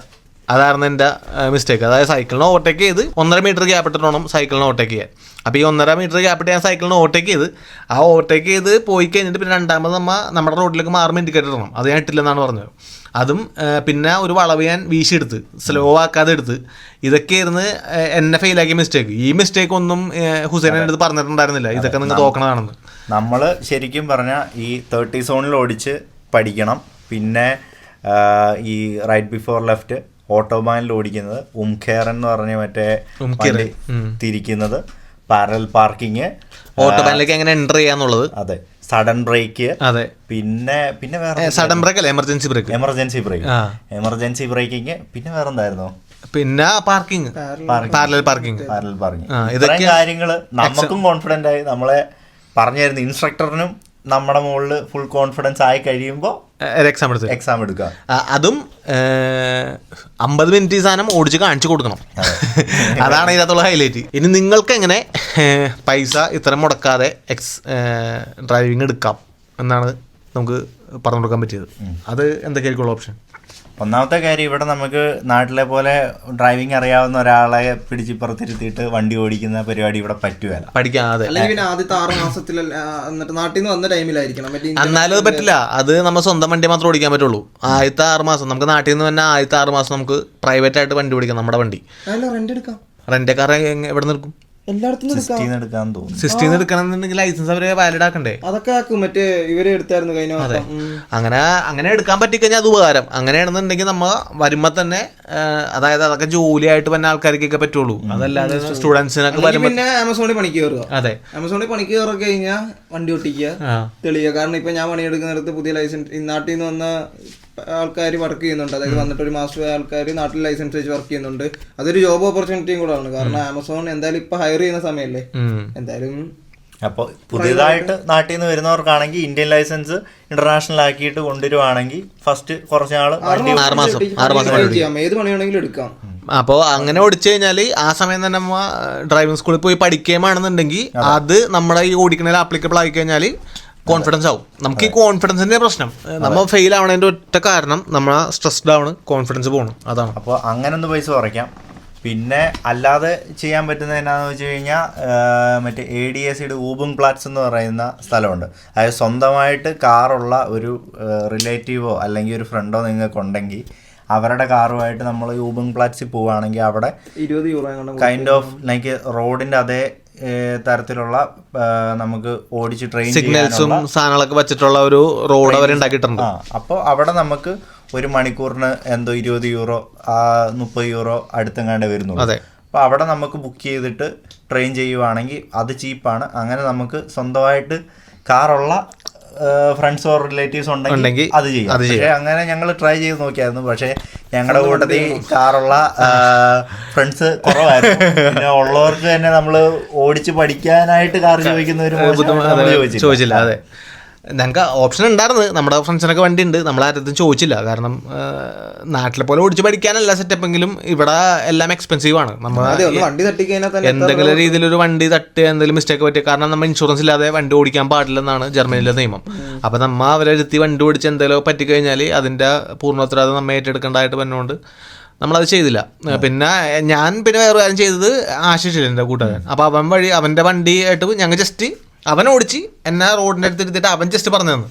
അതായിരുന്നു എൻ്റെ മിസ്റ്റേക്ക്. അതായത് സൈക്കിളിന് ഓവർടേക്ക് ചെയ്ത് 1.5 മീറ്റർ ഗ്യാപ്പ് ഇട്ടിട്ട് വേണം സൈക്കിളിന് ഓവർടേക്ക് ചെയ്യാൻ. അപ്പോൾ ഈ 1.5 മീറ്റർ ഗ്യാപ്പ് ഇട്ട് ഞാൻ സൈക്കിളിന് ഓവർടേക്ക് ചെയ്ത് ആ ഓവർടേക്ക് ചെയ്ത് പോയി കഴിഞ്ഞിട്ട് പിന്നെ രണ്ടാമത് നമ്മുടെ റോഡിലേക്ക് മാറുമ്പോൾ ഇൻഡിക്കേറ്റർ ഇടണം. അത് ഞാൻ ഇട്ടില്ലെന്നാണ് പറഞ്ഞത്. അതും പിന്നെ ഒരു വളവ് ഞാൻ വീശിയെടുത്ത് സ്ലോ ആക്കാതെ എടുത്ത്, ഇതൊക്കെയായിരുന്നു എന്നെ ഫെയിലാക്കിയ മിസ്റ്റേക്ക്. ഈ മിസ്റ്റേക്ക് ഒന്നും ഹുസൈൻ എൻ്റെ അടുത്ത് പറഞ്ഞിട്ടുണ്ടായിരുന്നില്ല, ഇതൊക്കെ നിങ്ങൾ നോക്കണതാണെന്ന്. നമ്മൾ ശരിക്കും പറഞ്ഞാൽ ഈ 30 സോണിൽ ഓടിച്ച് പഠിക്കണം. പിന്നെ ഈ റൈറ്റ് ബിഫോർ ലെഫ്റ്റ് ഓട്ടോബാനിൽ ഓടിക്കുന്നത്, ഉംഖേർ എന്ന് പറഞ്ഞ മറ്റേ വണ്ടി തിരിക്കുന്നത്, പാരലൽ പാർക്കിങ്, ഓട്ടോബാനിലേക്ക് എങ്ങനെ എൻ്റർ ചെയ്യാന്നുള്ളത്, അതെ, സഡൻ ബ്രേക്ക്, അതെ, പിന്നെ വേറെ സഡൻ ബ്രേക്ക് അല്ല, എമർജൻസി ബ്രേക്കിങ്, പിന്നെ വേറെ എന്തായിരുന്നു, പിന്നെ പാർക്കിംഗ്, പാരലൽ പാർക്കിംഗ്. ഇതൊക്കെ കാര്യങ്ങള് നമുക്കും കോൺഫിഡന്റ് ആയി നമ്മളെ പറഞ്ഞു തരുന്ന ഇൻസ്ട്രക്ടറിനും നമ്മുടെ മുകളിൽ ഫുൾ കോൺഫിഡൻസ് ആയി കഴിയുമ്പോൾ എക്സാം എടുക്കുക. അതും 50 മിനിറ്റ് ഈ സാധനം ഓടിച്ച് കാണിച്ചു കൊടുക്കണം. അതാണ് ഇതിനകത്തുള്ള ഹൈലൈറ്റ്. ഇനി നിങ്ങൾക്ക് എങ്ങനെ പൈസ ഇത്ര മുടക്കാതെ ഡ്രൈവിംഗ് എടുക്കാം എന്നാണ് നമുക്ക് പറഞ്ഞു കൊടുക്കാൻ പറ്റിയത്. അത് എന്തൊക്കെയായിരിക്കും ഓപ്ഷൻ? ഒന്നാമത്തെ കാര്യം, ഇവിടെ നമുക്ക് നാട്ടിലെ പോലെ ഡ്രൈവിംഗ് അറിയാവുന്ന ഒരാളെ പിടിച്ചിപ്പുറത്തിരുത്തിയിട്ട് വണ്ടി ഓടിക്കുന്ന പരിപാടി ഇവിടെ പറ്റുകയല്ല. പഠിക്കാതെ ആദ്യത്തെ 6 മാസത്തിൽ നാട്ടിൽ നിന്ന് വന്ന ടൈമിലായിരിക്കണം. എന്നാലും അത് പറ്റില്ല. അത് നമ്മൾ സ്വന്തം വണ്ടി മാത്രമേ ഓടിക്കാൻ പറ്റുള്ളൂ. ആദ്യത്തെ 6 മാസം നമുക്ക് നാട്ടിൽ നിന്ന് തന്നെ ആദ്യത്തെ 6 മാസം നമുക്ക് പ്രൈവറ്റ് ആയിട്ട് വണ്ടി ഓടിക്കാം. നമ്മുടെ വണ്ടി റെന്റ് എടുക്കാം. റെന്റ് കാർ എവിടെ നിൽക്കും? എല്ലായിടത്തും എടുക്കണമെന്നുണ്ടെങ്കിൽ ലൈസൻസ് അവര് വാലിഡ് ആക്കണ്ടേ? അതൊക്കെ ആക്കും. മറ്റേ ഇവരെ എടുത്തായിരുന്നു കഴിഞ്ഞ. അതെ, അങ്ങനെ എടുക്കാൻ പറ്റിക്കഴിഞ്ഞാൽ അത് ഉപകാരം. അങ്ങനെയാണെന്നുണ്ടെങ്കിൽ നമ്മ വരുമ്പോ തന്നെ, അതായത് അതൊക്കെ ജോലിയായിട്ട് തന്നെ ആൾക്കാർക്കൊക്കെ പറ്റുള്ളൂ. അതല്ലാതെ സ്റ്റുഡൻസിനൊക്കെ വരുമ്പോ പിന്നെ ആമസോണിൽ പണിക്ക് കയറുക. അതെ, ആമസോണിൽ പണിക്ക് കയറി കഴിഞ്ഞാൽ വണ്ടി ഓട്ടിക്കുക, തെളിയുക. കാരണം ഇപ്പൊ ഞാൻ പണിയെടുക്കുന്നിടത്ത് പുതിയ ലൈസൻസ് നാട്ടിൽ നിന്ന് വന്ന ആൾക്കാർ വർക്ക് ചെയ്യുന്നുണ്ട്. അതായത് വന്നിട്ട് ഒരു മാസം ആൾക്കാർ നാട്ടിൽ ലൈസൻസ് വെച്ച് വർക്ക് ചെയ്യുന്നുണ്ട്. അതൊരു ജോബ് ഓപ്പർച്യൂണിറ്റിയും കൂടെ ആണ്. കാരണം ആമസോൺ എന്തായാലും ഇപ്പൊ ഹയർ ചെയ്യുന്ന സമയമല്ലേ. എന്തായാലും അപ്പോൾ പുതിയതായിട്ട് നാട്ടിൽ നിന്ന് വരുന്നവർക്കാണെങ്കിൽ ഇന്ത്യൻ ലൈസൻസ് ഇന്റർനാഷണൽ ആക്കിയിട്ട് കൊണ്ടുവരുവാണെങ്കിൽ ഫസ്റ്റ് കുറച്ച് നാൾ 6 മാസം ഏത് പണി വേണമെങ്കിലും എടുക്കാം. അപ്പോൾ അങ്ങനെ ഓടിച്ചു കഴിഞ്ഞാൽ ആ സമയം തന്നെ നമ്മ ഡ്രൈവിംഗ് സ്കൂളിൽ പോയി പഠിക്കുകയാണെന്നുണ്ടെങ്കിൽ അത് നമ്മുടെ ഈ ഓടിക്കണതിൽ ആപ്ലിക്കബിൾ ആയി കഴിഞ്ഞാൽ കോൺഫിഡൻസ് ആവും. നമുക്ക് ഈ കോൺഫിഡൻസിന്റെ പ്രശ്നം, നമ്മൾ ഫെയിൽ ആവണതിന്റെ ഒറ്റ കാരണം നമ്മളെ സ്ട്രെസ്ഡ് ആണ്, കോൺഫിഡൻസ് പോകണം. അതാണ്. അപ്പോൾ അങ്ങനെ ഒന്ന് പൈസ കുറയ്ക്കാം. പിന്നെ അല്ലാതെ ചെയ്യാൻ പറ്റുന്നത് എന്നാന്ന് വെച്ച് കഴിഞ്ഞാൽ മറ്റേ ADACയുടെ ഊബുങ് പ്ലാറ്റ്സ് എന്ന് പറയുന്ന സ്ഥലമുണ്ട്. അതായത് സ്വന്തമായിട്ട് കാറുള്ള ഒരു റിലേറ്റീവോ അല്ലെങ്കിൽ ഒരു ഫ്രണ്ടോ നിങ്ങൾക്കുണ്ടെങ്കിൽ അവരുടെ കാറുമായിട്ട് നമ്മൾ ഊബുങ് പ്ലാറ്റ്സിൽ പോവുകയാണെങ്കിൽ അവിടെ 20 യൂറോ കൈൻഡ് ഓഫ് ലൈക്ക് റോഡിന്റെ അതേ തരത്തിലുള്ള നമുക്ക് ഓടിച്ച് ട്രെയിൻ സിഗ്നൽസും സാധനങ്ങളൊക്കെ വെച്ചിട്ടുള്ള ഒരു റോഡ് അവർ ഉണ്ടാക്കിയിട്ടുണ്ട്. അപ്പോൾ അവിടെ നമുക്ക് ഒരു മണിക്കൂറിന് എന്തോ 20 യൂറോ 30 യൂറോ അടുത്തെങ്ങാണ്ട് വരുന്നുള്ളൂ. അപ്പോൾ അവിടെ നമുക്ക് ബുക്ക് ചെയ്തിട്ട് ട്രെയിൻ ചെയ്യുവാണെങ്കിൽ അത് ചീപ്പാണ്. അങ്ങനെ നമുക്ക് സ്വന്തമായിട്ട് കാറുള്ള ഫ്രണ്ട്സ് ഓർ റിലേറ്റീവ്സ് ഉണ്ടെങ്കിൽ അത് ചെയ്യാം. പക്ഷേ അങ്ങനെ ഞങ്ങൾ ട്രൈ ചെയ്ത് നോക്കിയായിരുന്നു. പക്ഷേ ഞങ്ങളുടെ കൂട്ടത്തിൽ കാറുള്ള ഫ്രണ്ട്സ് കുറവായിരുന്നു. പിന്നെ ഉള്ളവർക്ക് തന്നെ നമ്മൾ ഓടിച്ച് പഠിക്കാനായിട്ട് കാർ ചോദിക്കുന്ന ഒരു ചോദിച്ചില്ല. അതെ, ഞങ്ങൾക്ക് ഓപ്ഷൻ ഉണ്ടായിരുന്നു. നമ്മുടെ ഫ്രണ്ട്സിനൊക്കെ വണ്ടി ഉണ്ട്, നമ്മളാരും ചോദിച്ചില്ല. കാരണം നാട്ടിലെ പോലെ ഓടിച്ച് പഠിക്കാനല്ല സെറ്റപ്പെങ്കിലും ഇവിടെ എല്ലാം എക്സ്പെൻസീവ് ആണ്. നമ്മൾ എന്തെങ്കിലും രീതിയിലൊരു വണ്ടി തട്ടി എന്തെങ്കിലും മിസ്റ്റേക്ക് പറ്റിയ, കാരണം നമ്മൾ ഇൻഷുറൻസ് ഇല്ലാതെ വണ്ടി ഓടിക്കാൻ പാടില്ലെന്നാണ് ജർമ്മനിയിലെ നിയമം. അപ്പം നമ്മൾ അവരെ ഇരുത്തി വണ്ടി ഓടിച്ച് എന്തെങ്കിലും പറ്റിക്കഴിഞ്ഞാൽ അതിൻ്റെ പൂർണ്ണ ഉത്തരവാദിത്വം നമ്മൾ ഏറ്റെടുക്കേണ്ടതായിട്ട് പറഞ്ഞുകൊണ്ട് നമ്മളത് ചെയ്തില്ല. പിന്നെ വേറെ കാര്യം ചെയ്തത് ആശിഷില്ല എൻ്റെ കൂട്ടുകാരൻ. അപ്പോൾ അവൻ വഴി അവൻ്റെ വണ്ടി ആയിട്ട് ഞങ്ങൾ ജസ്റ്റ് അവൻ ഓടിച്ച് എന്നെ റോഡിൻ്റെ അടുത്ത് എടുത്തിട്ട് അവൻ ജസ്റ്റ് പറഞ്ഞു തന്നു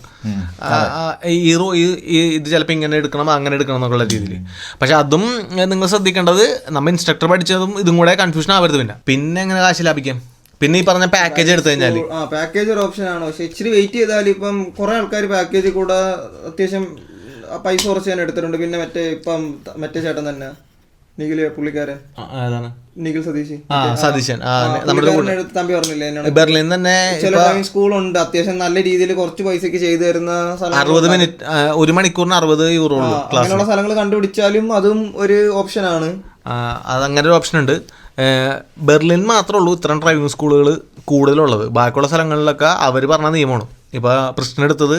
ഇത് ചിലപ്പോൾ ഇങ്ങനെ എടുക്കണം അങ്ങനെ എടുക്കണം എന്നുള്ള രീതിയിൽ. പക്ഷെ അതും നിങ്ങൾ ശ്രദ്ധിക്കേണ്ടത്, നമ്മൾ ഇൻസ്ട്രക്ടർ പഠിച്ചതും ഇതും കൂടെ കൺഫ്യൂഷൻ ആവരുത്. പിന്നെ എങ്ങനെ കാശ് ലാഭിക്കാം? പിന്നെ ഈ പറഞ്ഞ പാക്കേജ് എടുത്തു കഴിഞ്ഞാൽ പാക്കേജ് ഒരു ഓപ്ഷൻ ആണ്. പക്ഷെ ഇച്ചിരി വെയിറ്റ് ചെയ്താൽ ഇപ്പം കുറെ ആൾക്കാർ പാക്കേജ് കൂടെ അത്യാവശ്യം പൈസ കുറച്ച് ഞാൻ എടുത്തിട്ടുണ്ട്. പിന്നെ മറ്റേ ചേട്ടൻ തന്നെ പുള്ളിക്കാരൻ നിഖിൽ സതീശൻ തമ്പി പറഞ്ഞില്ലേ, ബെർലിൻ തന്നെ ചില ഡ്രൈവിംഗ് സ്കൂളുണ്ട് അത്യാവശ്യം നല്ല രീതിയിൽ കുറച്ച് പൈസക്ക് ചെയ്തു തരുന്ന 60 മിനിറ്റ് 1 മണിക്കൂറിന് 60 യൂറോ. അങ്ങനെയുള്ള സ്ഥലങ്ങൾ കണ്ടുപിടിച്ചാലും അതും ഒരു ഓപ്ഷനാണ്. അതങ്ങനെ ഒരു ഓപ്ഷൻ ഉണ്ട്. ബെർലിൻ മാത്രമേ ഉള്ളൂ ഇത്തരം ഡ്രൈവിംഗ് സ്കൂളുകൾ കൂടുതലുള്ളത്. ബാക്കിയുള്ള സ്ഥലങ്ങളിലൊക്കെ അവർ പറഞ്ഞ നിയമമാണ്. ഇപ്പൊ പ്രിസ്റ്റൻ എടുത്തത്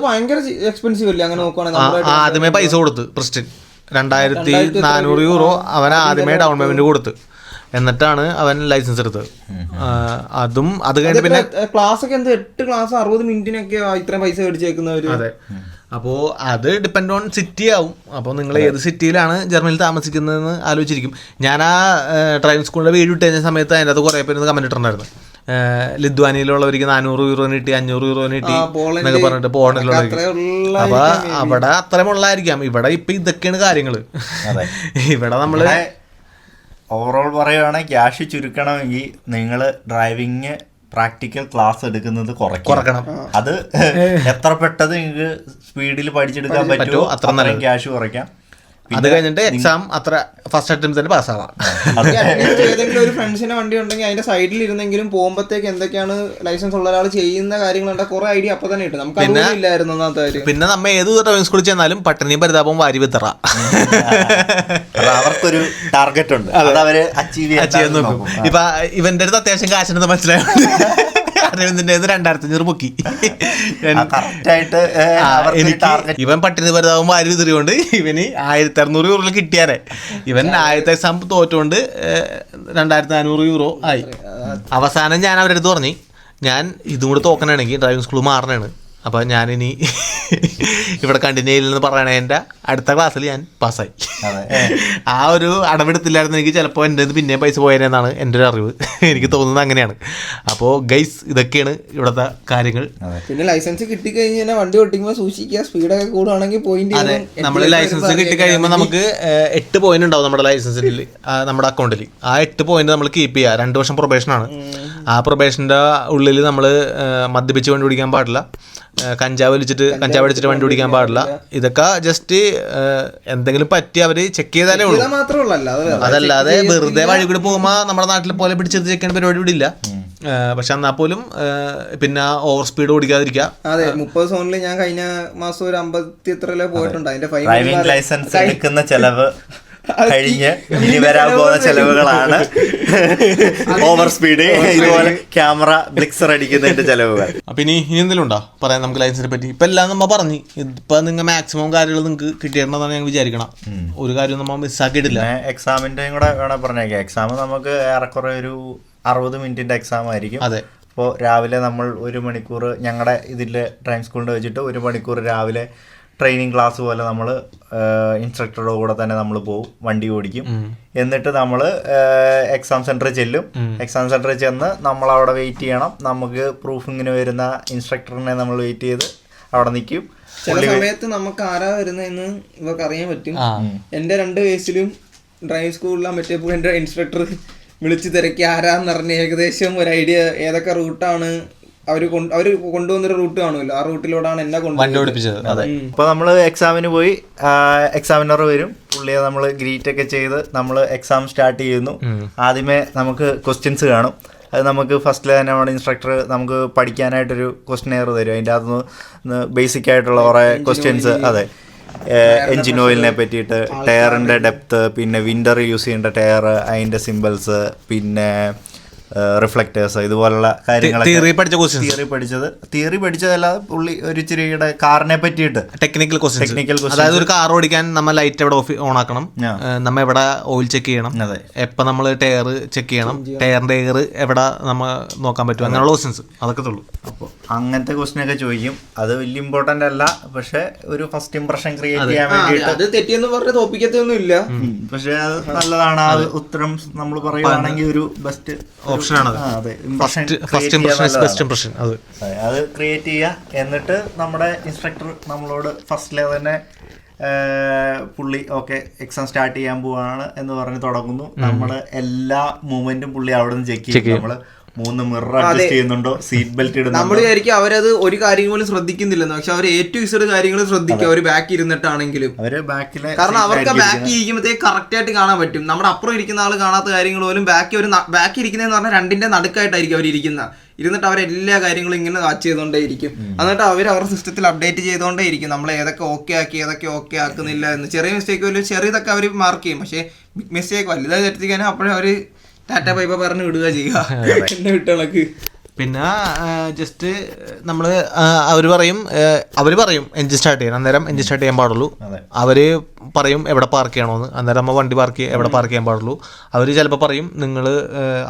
ഭയങ്കര എക്സ്പെൻസീവ് അല്ലേ അങ്ങനെ നോക്കുവാണെങ്കിൽ? ആദ്യമേ പൈസ കൊടുത്ത് പ്രിസ്റ്റൻ 2400 യൂറോ അവൻ ആദ്യമേ ഡൗൺ പേയ്മെന്റ് കൊടുത്ത്, എന്നിട്ടാണ് അവൻ ലൈസൻസ് എടുത്തത്. അത് കഴിഞ്ഞിട്ട് പിന്നെ ക്ലാസ് ഒക്കെ 8 ക്ലാസ് 60 മിനിറ്റിനൊക്കെ ഇത്രയും പൈസ മേടിച്ചേക്കുന്നവര്. അതെ, അപ്പോൾ അത് ഡിപ്പെൻഡ് ഓൺ സിറ്റി ആവും. അപ്പോൾ നിങ്ങൾ ഏത് സിറ്റിയിലാണ് ജർമ്മനിയിൽ താമസിക്കുന്നതെന്ന് ആലോചിച്ചിരിക്കും. ഞാൻ ആ ഡ്രൈവിംഗ് സ്കൂളിൻ്റെ വീട് വിട്ട് കഴിഞ്ഞ സമയത്ത് അതിൻ്റെ അത് കുറേ പേര് കമന്റ് ഇട്ടിട്ടുണ്ടായിരുന്നു. ലിത്വാനിയിലുള്ളവർക്ക് 400 യൂറോന് കിട്ടി, 500 യൂറോന് കിട്ടി എന്നൊക്കെ പറഞ്ഞിട്ട് പോളണ്ടിലുള്ളവർക്ക്. അപ്പൊ അവിടെ അത്രമുള്ളായിരിക്കാം. ഇവിടെ ഇപ്പൊ ഇതൊക്കെയാണ് കാര്യങ്ങള്. ഇവിടെ നമ്മള് ഓവറോൾ പറയുകയാണെങ്കിൽ ക്യാഷ് ചുരുക്കണമെങ്കിൽ നിങ്ങൾ ഡ്രൈവിങ് പ്രാക്ടിക്കൽ ക്ലാസ് എടുക്കുന്നത് കുറയ്ക്കണം. അത് എത്ര പെട്ടെന്ന് നിങ്ങൾക്ക് സ്പീഡിൽ പഠിച്ചെടുക്കാൻ പറ്റുമോ അത്ര ക്യാഷ് കുറയ്ക്കാം. അത് കഴിഞ്ഞിട്ട് എക്സാം അത്ര ഫസ്റ്റ് അറ്റംപ്റ്റ് തന്നെ പാസ്സാവാം. ഏതെങ്കിലും ഒരു ഫ്രണ്ട്സിന്റെ വണ്ടി ഉണ്ടെങ്കിൽ അതിന്റെ സൈഡിൽ ഇരുന്നെങ്കിലും പോകുമ്പോഴത്തേക്ക് എന്തൊക്കെയാണ് ലൈസൻസ് ഉള്ള ഒരാൾ ചെയ്യുന്ന കാര്യങ്ങളുണ്ട് കുറെ ഐഡിയ അപ്പൊ തന്നെ കിട്ടും. നമുക്ക് ഇല്ലായിരുന്നു ഒന്നാമത്തെ കാര്യം. പിന്നെ നമ്മ ഏത് ഡ്രൈവിംഗ് സ്കൂളിൽ ചെന്നാലും പട്ടിണിയും പരിതാപവും വാരി വിത്തറ. അവർക്കൊരു ടാർഗറ്റ് ഉണ്ട്, അവര് അച്ചീവ് ചെയ്യാൻ നോക്കും. ഇപ്പൊ ഇവന്റെ അടുത്ത് അത്യാവശ്യം കാശുണ്ടെന്ന് മനസ്സിലായി അരവിന്ദിന്റെ 2500 പൊക്കി. ഇവൻ പട്ടിണി പരിതാപം വാരി വിതറിയോണ്ട് ഇവന് 1600 യൂറോ കിട്ടിയാലേ. ഇവൻ ആദ്യത്തെ എക്സാം തോറ്റുകൊണ്ട് 2400 യൂറോ ആയി. അവസാനം ഞാൻ അവരുടെ അടുത്ത് പറഞ്ഞു, ഞാൻ ഇതും കൂടെ തോക്കനാണെങ്കിൽ ഡ്രൈവിംഗ് സ്കൂൾ മാറണാണ്. അപ്പം ഞാനിനി ഇവിടെ കണ്ടിന്യൂ ചെയ്യില്ലെന്ന് പറയണേ. എൻ്റെ അടുത്ത ക്ലാസ്സിൽ ഞാൻ പാസ്സായി. ആ ഒരു അടവെടുത്തില്ലായിരുന്നു എനിക്ക് ചിലപ്പോൾ എൻ്റെ പിന്നെയും പൈസ പോയതെന്നാണ് എൻ്റെ ഒരു അറിവ്. എനിക്ക് തോന്നുന്നത് അങ്ങനെയാണ്. അപ്പോൾ ഗൈസ് ഇതൊക്കെയാണ് ഇവിടുത്തെ കാര്യങ്ങൾ. പിന്നെ ലൈസൻസ് കിട്ടിക്കഴിഞ്ഞാൽ വണ്ടി ഓടിക്കുമ്പോൾ സൂക്ഷിക്കുക, സ്പീഡൊക്കെ കൂടുകയാണെങ്കിൽ പോയിന്റ്. അതെ, നമ്മൾ ലൈസൻസ് കിട്ടിക്കഴിയുമ്പോൾ നമുക്ക് 8 പോയിന്റ് ഉണ്ടാവും നമ്മുടെ ലൈസൻസിൽ, നമ്മുടെ അക്കൗണ്ടിൽ. ആ 8 പോയിന്റ് നമ്മൾ കീപ്പ് ചെയ്യുക. 2 വർഷം പ്രൊബേഷനാണ്. ആ പ്രൊബേഷൻ്റെ ഉള്ളിൽ നമ്മൾ മദ്യപിച്ച് വണ്ടി ഓടിക്കാൻ പാടില്ല, കഞ്ചാവ് അടിച്ചിട്ട് വണ്ടി ഓടിക്കാൻ പാടില്ല. ഇതൊക്കെ ജസ്റ്റ് എന്തെങ്കിലും പറ്റി അവര് ചെക്ക് ചെയ്താലേ ഉള്ളൂ. അതല്ലാതെ വെറുതെ വഴി കൂടി പോകുമ്പോ നമ്മുടെ നാട്ടിലെ പോലെ പിടിച്ചെടുത്ത് ചെക്ക് ചെയ്യുന്ന പരിപാടി ഇവിടെ ഇല്ല. പക്ഷെ എന്നാൽ പോലും പിന്നെ ഓവർ സ്പീഡ് ഓടിക്കാതിരിക്കുക. അതെ, 30 സോണിൽ ഞാൻ കഴിഞ്ഞ മാസം ഒരു 50 പോയിട്ടുണ്ട്. അതിന്റെ ഡ്രൈവിംഗ് ലൈസൻസ് എടുക്കുന്ന ചെലവ് കഴിഞ്ഞ് ഇനി വരാൻ പോകുന്ന ചെലവുകളാണ് ഓവർ സ്പീഡ്, ഇതുപോലെ ക്യാമറ ബ്ലിക്സർ അടിക്കുന്നതിന്റെ ചെലവുകൾ. അപ്പൊ ഇനി എന്തെങ്കിലും ഉണ്ടോ പറയാൻ നമുക്ക് ലൈസൻസിനെ പറ്റി? ഇപ്പൊ എല്ലാം നമ്മ പറഞ്ഞു. ഇപ്പൊ നിങ്ങൾ മാക്സിമം കാര്യങ്ങൾ നിങ്ങൾക്ക് കിട്ടിയിട്ടുണ്ടെന്നാണ് ഞാൻ വിചാരിക്കണം. ഒരു കാര്യം നമ്മൾ മിസ്സാക്കിയിട്ടില്ല. എക്സാമിന്റെ കൂടെ വേണം പറഞ്ഞേക്കാം. എക്സാം നമുക്ക് ഏറെക്കുറെ ഒരു 60 മിനിറ്റിന്റെ എക്സാം ആയിരിക്കും. അതെ, അപ്പോൾ രാവിലെ നമ്മൾ 1 മണിക്കൂർ ഞങ്ങളുടെ ഇതിലെ ഡ്രൈവിംഗ് സ്കൂളിൽ വെച്ചിട്ട് 1 മണിക്കൂർ രാവിലെ ട്രെയിനിങ് ക്ലാസ് പോലെ നമ്മൾ ഇൻസ്ട്രക്ടറുടെ കൂടെ തന്നെ നമ്മൾ പോകും, വണ്ടി ഓടിക്കും. എന്നിട്ട് നമ്മൾ എക്സാം സെൻറ്ററിൽ ചെല്ലും. എക്സാം സെൻറ്ററിൽ ചെന്ന് നമ്മളവിടെ വെയിറ്റ് ചെയ്യണം. നമുക്ക് പ്രൂഫിങ്ങിന് വരുന്ന ഇൻസ്ട്രക്ടറിനെ നമ്മൾ വെയിറ്റ് ചെയ്ത് അവിടെ നിൽക്കും. ചില സമയത്ത് നമുക്ക് ആരാ വരുന്നതെന്ന് ഇവർക്ക് അറിയാൻ പറ്റും. എൻ്റെ 2 കേസിലും ഡ്രൈവിംഗ് സ്കൂളിലാണ് മറ്റേ എൻ്റെ ഇൻസ്ട്രക്ടർ വിളിച്ച് തിരക്കി ആരാന്ന് പറഞ്ഞ് ഏകദേശം ഒരു ഐഡിയ ഏതൊക്കെ റൂട്ടാണ് അവര് കൊണ്ടുവന്നൊരു റൂട്ട് കാണുമല്ലോ, ആ റൂട്ടിലൂടെയാണ് എന്നെ കൊണ്ടുപിടിപ്പിച്ചത്. അതെ, അപ്പോൾ നമ്മൾ എക്സാമിന് പോയി, എക്സാമിനർ വരും, പുള്ളിയെ നമ്മൾ ഗ്രീറ്റ് ഒക്കെ ചെയ്ത് നമ്മൾ എക്സാം സ്റ്റാർട്ട് ചെയ്യുന്നു. ആദ്യമേ നമുക്ക് ക്വസ്റ്റ്യൻസ് കാണും. അത് നമുക്ക് ഫസ്റ്റിൽ തന്നെ നമ്മുടെ ഇൻസ്ട്രക്ടർ നമുക്ക് പഠിക്കാനായിട്ടൊരു ക്വസ്റ്റ്യനെയർ തരും. അതിൻ്റെ അകത്തുനിന്ന് ബേസിക് ആയിട്ടുള്ള കുറേ ക്വസ്റ്റ്യൻസ്. അതെ, എൻജിൻ ഓയിലിനെ പറ്റിയിട്ട്, ടയറിൻ്റെ ഡെപ്ത്, പിന്നെ വിൻ്റർ യൂസ് ചെയ്യേണ്ട ടയർ, അതിൻ്റെ സിമ്പിൾസ്, പിന്നെ റിഫ്ലക്റ്റേഴ്സ്, ഇതുപോലുള്ള കാര്യങ്ങളൊക്കെ തിയറി പഠിച്ചതല്ലാതെ പുള്ളി ഒരു ഇച്ചിരിയുടെ കാറിനെ പറ്റിയിട്ട് ടെക്നിക്കൽ ക്വസ്റ്റ്യൻസ്. അതായത് ഒരു കാർ ഓടിക്കാൻ നമ്മൾ ലൈറ്റ് എവിടെ ഓൺ ആക്കണം, നമ്മ എവിടെ ഓയിൽ ചെക്ക് ചെയ്യണം, എപ്പോൾ നമ്മൾ ടയർ ചെക്ക് ചെയ്യണം, ടയറിന്റെ എയർ എവിടെ നമ്മ നോക്കാൻ പറ്റും, അങ്ങനെയുള്ള ക്വസ്റ്റ്യൻസ് അതൊക്കെ ഉള്ളൂ. അപ്പോൾ അങ്ങനത്തെ ക്വസ്റ്റ്യൻ ഒക്കെ ചോദിക്കും. അത് വലിയ ഇമ്പോർട്ടന്റ് അല്ല, പക്ഷെ ഒരു ഫസ്റ്റ് ഇംപ്രഷൻ ക്രിയേറ്റ് ചെയ്യാൻ വേണ്ടിയിട്ട് തെറ്റിയെന്ന് പറഞ്ഞ് തോപ്പിക്കത്തൊന്നും ഇല്ല. പക്ഷെ അത് നല്ലതാണ്. അത് ഉത്തരം നമ്മൾ പറയുവാണെങ്കിൽ ഒരു ബെസ്റ്റ് ഓപ്ഷനാണ്. അത് ക്രിയേറ്റ് ചെയ്യുക. എന്നിട്ട് നമ്മുടെ ഇൻസ്ട്രക്ടർ നമ്മളോട് ഫസ്റ്റിലെ തന്നെ പുള്ളി ഓക്കെ എക്സാം സ്റ്റാർട്ട് ചെയ്യാൻ പോവാണ് എന്ന് പറഞ്ഞ് തുടങ്ങുന്നു. നമ്മൾ എല്ലാ മൂവ്മെന്റും പുള്ളി അവിടെ നിന്ന് ചെക്ക് ചെയ്യും. നമ്മള് 3 മിറർ അഡ്ജസ്റ്റ് ചെയ്യുന്നുണ്ടോ, സീറ്റ് ബെൽറ്റ് ഇടുന്നുണ്ടോ. നമ്മൾ വിചാരിക്കും അവരത് ഒരു കാര്യം പോലും ശ്രദ്ധിക്കുന്നില്ലെന്ന്, പക്ഷെ അവർ A-Z കാര്യങ്ങൾ ശ്രദ്ധിക്കും. അവര് ബാക്ക് ഇരുന്നിട്ടാണെങ്കിലും അവര് ബാക്കിലെ, കാരണം അവർക്ക് ബാക്കി ഇരിക്കുമ്പോഴത്തേക്ക് കറക്റ്റ് ആയിട്ട് കാണാൻ പറ്റും. നമ്മുടെ അപ്പുറം ഇരിക്കുന്ന ആൾ കാണാത്ത കാര്യങ്ങൾ പോലും ബാക്കി ഇരിക്കുന്നതെന്ന് പറഞ്ഞാൽ 2ന്റെ നടുക്കായിട്ടായിരിക്കും അവർ ഇരുന്നിട്ട് അവരെല്ലാ കാര്യങ്ങളും ഇങ്ങനെ വാച്ച് ചെയ്തുകൊണ്ടേയിരിക്കും. എന്നിട്ട് അവരുടെ സിസ്റ്റത്തിൽ അപ്ഡേറ്റ് ചെയ്തുകൊണ്ടേയിരിക്കും നമ്മൾ ഏതൊക്കെ ഓക്കെ ആക്കി ഏതൊക്കെ ഓക്കെ ആക്കുന്നില്ല എന്ന്. ചെറിയ മിസ്റ്റേക്ക് പോലും ചെറിയതൊക്കെ അവർ മാർക്ക് ചെയ്യും, പക്ഷേ ബിഗ് മിസ്റ്റേക്ക് വലുതായി തെറ്റിക്കാനും അപ്പോഴേ അവർ ടാറ്റ പൈപ്പ പറഞ്ഞ് വിടുക ചെയ്യുക എന്നെ വിട്ടണക്ക്. പിന്നെ ജസ്റ്റ് നമ്മൾ അവർ പറയും എൻജിൻ സ്റ്റാർട്ട് ചെയ്യണം, അന്നേരം എൻജിൻ സ്റ്റാർട്ട് ചെയ്യാൻ പാടുള്ളൂ. അവർ പറയും എവിടെ പാർക്ക് ചെയ്യണമെന്ന്, അന്നേരം നമ്മൾ വണ്ടി എവിടെ പാർക്ക് ചെയ്യാൻ പാടുള്ളൂ. അവർ ചിലപ്പോൾ പറയും നിങ്ങൾ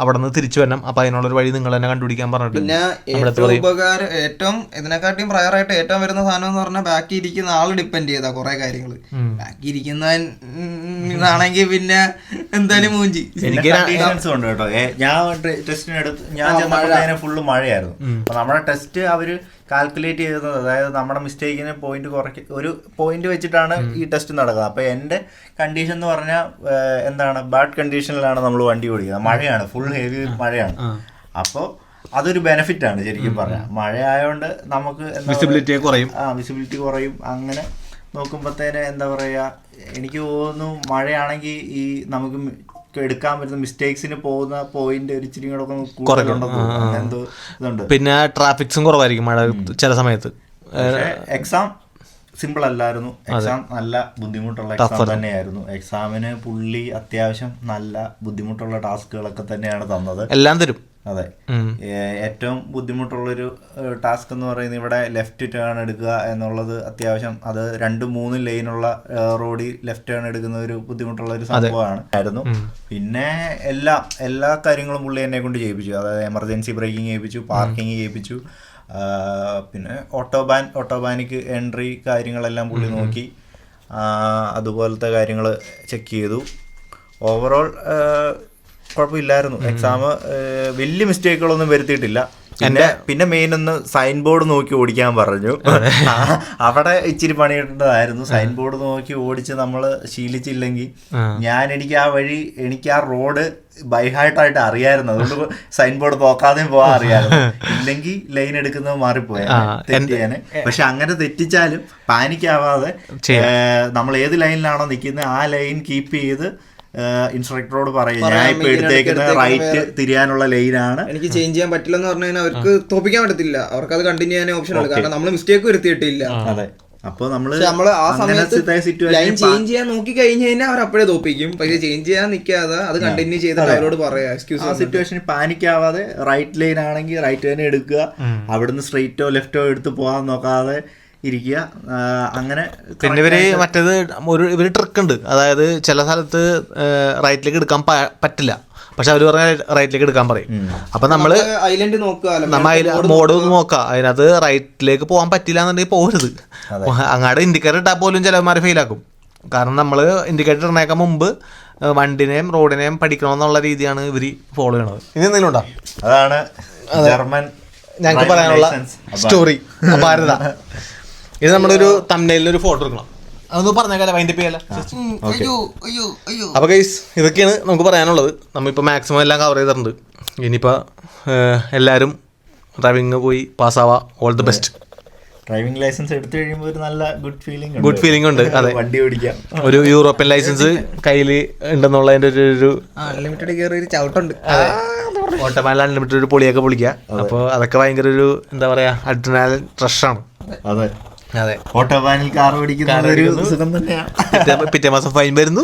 അവിടെ നിന്ന് തിരിച്ചു വരണം, അപ്പം അതിനുള്ളൊരു വഴി നിങ്ങൾ തന്നെ കണ്ടുപിടിക്കാൻ പറഞ്ഞിട്ട്. പിന്നെ ഏറ്റവും ഉപകാരം, ഏറ്റവും ഇതിനെക്കാട്ടിയും പ്രയറായിട്ട് ഏറ്റവും വരുന്ന സാധനം എന്ന് പറഞ്ഞാൽ ബാക്കി ഇരിക്കുന്ന ആൾ ഡിപ്പെൻഡ് ചെയ്താ കുറെ കാര്യങ്ങൾ. ബാക്കി ഇരിക്കുന്നവനാണെങ്കിൽ പിന്നെ എന്തായാലും മൂഞ്ചി. എനിക്ക് കണ്ടീഷൻസ് ഉണ്ട് കേട്ടോ. ഞാൻ ടെസ്റ്റിനെടുത്ത് ഞാൻ ചെന്നപ്പോഴത്തേനെ ഫുള്ള് മഴയായിരുന്നു. അപ്പൊ നമ്മുടെ ടെസ്റ്റ് അവര് കാൽക്കുലേറ്റ് ചെയ്തത്, അതായത് നമ്മുടെ മിസ്റ്റേക്കിന് ഒരു പോയിന്റ് വെച്ചിട്ടാണ് ഈ ടെസ്റ്റ് നടക്കുന്നത്. അപ്പൊ എന്റെ കണ്ടീഷൻ എന്ന് പറഞ്ഞാൽ എന്താണ്, ബാഡ് കണ്ടീഷനിലാണ് നമ്മൾ വണ്ടി ഓടിക്കുന്നത്. മഴയാണ്, ഫുൾ ഹെവി മഴയാണ്. അപ്പോൾ അതൊരു ബെനിഫിറ്റ് ആണ് ശരിക്കും പറഞ്ഞാൽ. മഴ ആയതുകൊണ്ട് നമുക്ക് വിസിബിലിറ്റി കുറയും. അങ്ങനെ നോക്കുമ്പോഴത്തേന് എന്താ പറയാ, എനിക്ക് തോന്നുന്നു മഴയാണെങ്കിൽ ഈ നമുക്ക് എടുക്കാൻ പറ്റുന്ന മിസ്റ്റേക്സിന് പോകുന്ന പോയിന്റ് ഒരു ഇച്ചിരി കൂടെ എന്തോ ഇതുണ്ട്. പിന്നെ ട്രാഫിക്സും കുറവായിരിക്കും മഴ ചില സമയത്ത്. എക്സാം സിമ്പിൾ അല്ലായിരുന്നു. എക്സാം നല്ല ബുദ്ധിമുട്ടുള്ള എക്സാം തന്നെയായിരുന്നു. എക്സാമിന് പുള്ളി അത്യാവശ്യം നല്ല ബുദ്ധിമുട്ടുള്ള ടാസ്കുകളൊക്കെ തന്നെയാണ് തന്നത്. എല്ലാം തരും. അതെ, ഏറ്റവും ബുദ്ധിമുട്ടുള്ളൊരു ടാസ്ക് എന്ന് പറയുന്നത് ഇവിടെ ലെഫ്റ്റ് ടേൺ എടുക്കുക എന്നുള്ളത്. അത്യാവശ്യം അത് 2-3 ലൈനുള്ള റോഡിൽ ലെഫ്റ്റ് ടേൺ എടുക്കുന്ന ഒരു ബുദ്ധിമുട്ടുള്ള ഒരു സംഭവമാണ്. പിന്നെ എല്ലാ കാര്യങ്ങളും പുള്ളി എന്നെ കൊണ്ട് ചെയ്യിപ്പിച്ചു. അതായത് എമർജൻസി ബ്രേക്കിംഗ് ചെയ്യിപ്പിച്ചു, പാർക്കിംഗ് ചെയ്യിപ്പിച്ചു, പിന്നെ ഓട്ടോബാനിക്ക് എൻട്രി കാര്യങ്ങളെല്ലാം പുള്ളി നോക്കി. അതുപോലത്തെ കാര്യങ്ങൾ ചെക്ക് ചെയ്തു. ഓവറോൾ കുഴപ്പമില്ലായിരുന്നു. എക്സാം വലിയ മിസ്റ്റേക്കുകളൊന്നും വരുത്തിയിട്ടില്ല. പിന്നെ മെയിൻ ഒന്ന് സൈൻ ബോർഡ് നോക്കി ഓടിക്കാൻ പറഞ്ഞു. അവിടെ ഇച്ചിരി പണിയിട്ടതായിരുന്നു. സൈൻ ബോർഡ് നോക്കി ഓടിച്ച് നമ്മൾ ശീലിച്ചില്ലെങ്കിൽ എനിക്ക് ആ റോഡ് ബൈഹാർട്ടായിട്ട് അറിയായിരുന്നു. അതുകൊണ്ട് സൈൻ ബോർഡ് നോക്കാതെ പോകാൻ അറിയാമായിരുന്നു. ഇല്ലെങ്കിൽ ലൈൻ എടുക്കുന്നത് മാറിപ്പോയാ തെറ്റിയാന്. പക്ഷെ അങ്ങനെ തെറ്റിച്ചാലും പാനിക്കാവാതെ നമ്മൾ ഏത് ലൈനിലാണോ നിൽക്കുന്നത് ആ ലൈൻ കീപ്പ് ചെയ്ത് ഇൻസ്ട്രക്ടറോട് പറയും, ഞാൻ ഇപ്പൊ എടുത്തേക്കുന്നത് റൈറ്റ് തിരിയാനുള്ള ലൈനാണ്, എനിക്ക് ചേഞ്ച് ചെയ്യാൻ പറ്റില്ലെന്ന് പറഞ്ഞു കഴിഞ്ഞാൽ അവർക്ക് തോപ്പിക്കാൻ പറ്റത്തില്ല. അവർക്ക് അത് കണ്ടിന്യൂ ചെയ്യാൻ ഓപ്ഷൻ ഉണ്ട്, കാരണം നമ്മൾ മിസ്റ്റേക്ക് വരുത്തിയിട്ടില്ല. അതെ, അപ്പൊ നമ്മള് ആ സമയത്ത് ലൈൻ ചേഞ്ച് ചെയ്യാൻ നോക്കി കഴിഞ്ഞു കഴിഞ്ഞാൽ അവർ അപ്പോഴേ തോപ്പിക്കും. പക്ഷെ ചേഞ്ച് ചെയ്യാൻ നിൽക്കാതെ അത് കണ്ടിന്യൂ ചെയ്തിട്ട് അവരോട് പറയാം എക്സ്ക്യൂസ്. ആ സിറ്റുവേഷനിൽ പാനിക്കാവാതെ റൈറ്റ് ലൈൻ ആണെങ്കിൽ റൈറ്റ് തന്നെ എടുക്കുക, അവിടുന്ന് സ്ട്രെയിറ്റോ ലെഫ്റ്റോ എടുത്ത് പോകാൻ നോക്കാതെ ഇരിക്കുക. അങ്ങനെ പിന്നെ ഇവര് ട്രിക്ക് ഉണ്ട്. അതായത് ചില സ്ഥലത്ത് റൈറ്റിലേക്ക് എടുക്കാൻ പറ്റില്ല, പക്ഷെ അവര് പറഞ്ഞ റൈറ്റിലേക്ക് എടുക്കാൻ പറയും. അപ്പൊ നമ്മള് ഐലൻഡ് മോഡ് നോക്കാം, അതിനകത്ത് റൈറ്റിലേക്ക് പോകാൻ പറ്റില്ല എന്നുണ്ടെങ്കിൽ പോകരുത്. അങ്ങാട് ഇൻഡിക്കേറ്റർ ഇട്ടാൽ പോലും ചിലവന്മാരെ ഫെയിലാക്കും. കാരണം നമ്മള് ഇൻഡിക്കേറ്റർ ഇടുന്നേക്കാൻ മുമ്പ് വണ്ടിനെയും റോഡിനെയും പഠിക്കണമെന്നുള്ള രീതിയാണ് ഇവര് ഫോളോ ചെയ്യണത്. ഇനി എന്തെങ്കിലും ഉണ്ടോ? അതാണ് ജർമ്മൻ ഞങ്ങൾക്ക് പറയാനുള്ള സ്റ്റോറി. ഭാരത ഇത് നമ്മുടെ ഒരു തംബ്നെയിലിൽ ഒരു ഫോട്ടോ എടുക്കണം, അതൊന്ന് പറഞ്ഞേക്കാല വൈൻഡപ്പ് ചെയ്യാല. അപ്പൊ ഗൈസ് ഇതൊക്കെയാണ് നമുക്ക് പറയാനുള്ളത്. നമ്മളിപ്പോൾ മാക്സിമം എല്ലാം കവർ ചെയ്തിട്ടുണ്ട്. ഇനിയിപ്പോൾ എല്ലാവരും ഡ്രൈവിംഗ് പോയി പാസ്സാവാ. All the best. Driving licence എടുത്തു കഴിയുമ്പോൾ ഒരു നല്ല ഗുഡ് ഫീലിംഗ് ഉണ്ട്. അതെ, വണ്ടി ഓടിക്കാം. ഒരു യൂറോപ്യൻ ലൈസൻസ് കയ്യിൽ ഉണ്ടെന്നുള്ളതിന്റെ ഒരു അൺലിമിറ്റഡ് കയറി ഒരു ചവിട്ടുണ്ട്. ഓട്ടോമാറ്റിക് അൺലിമിറ്റഡ് ഒരു പൊളിയൊക്കെ പൊളിക്കുക. അപ്പോൾ അതൊക്കെ ഭയങ്കര ഒരു എന്താ പറയാ അഡ്രിനാലിൻ റഷാണ്. അതെ അതെ, ഓട്ടോബാനിൽ കാർ ഓടിക്കുന്ന ഒരു സുഖം തന്നെയാണ്. പിറ്റേ മാസം ഫൈൻ വരുന്നു.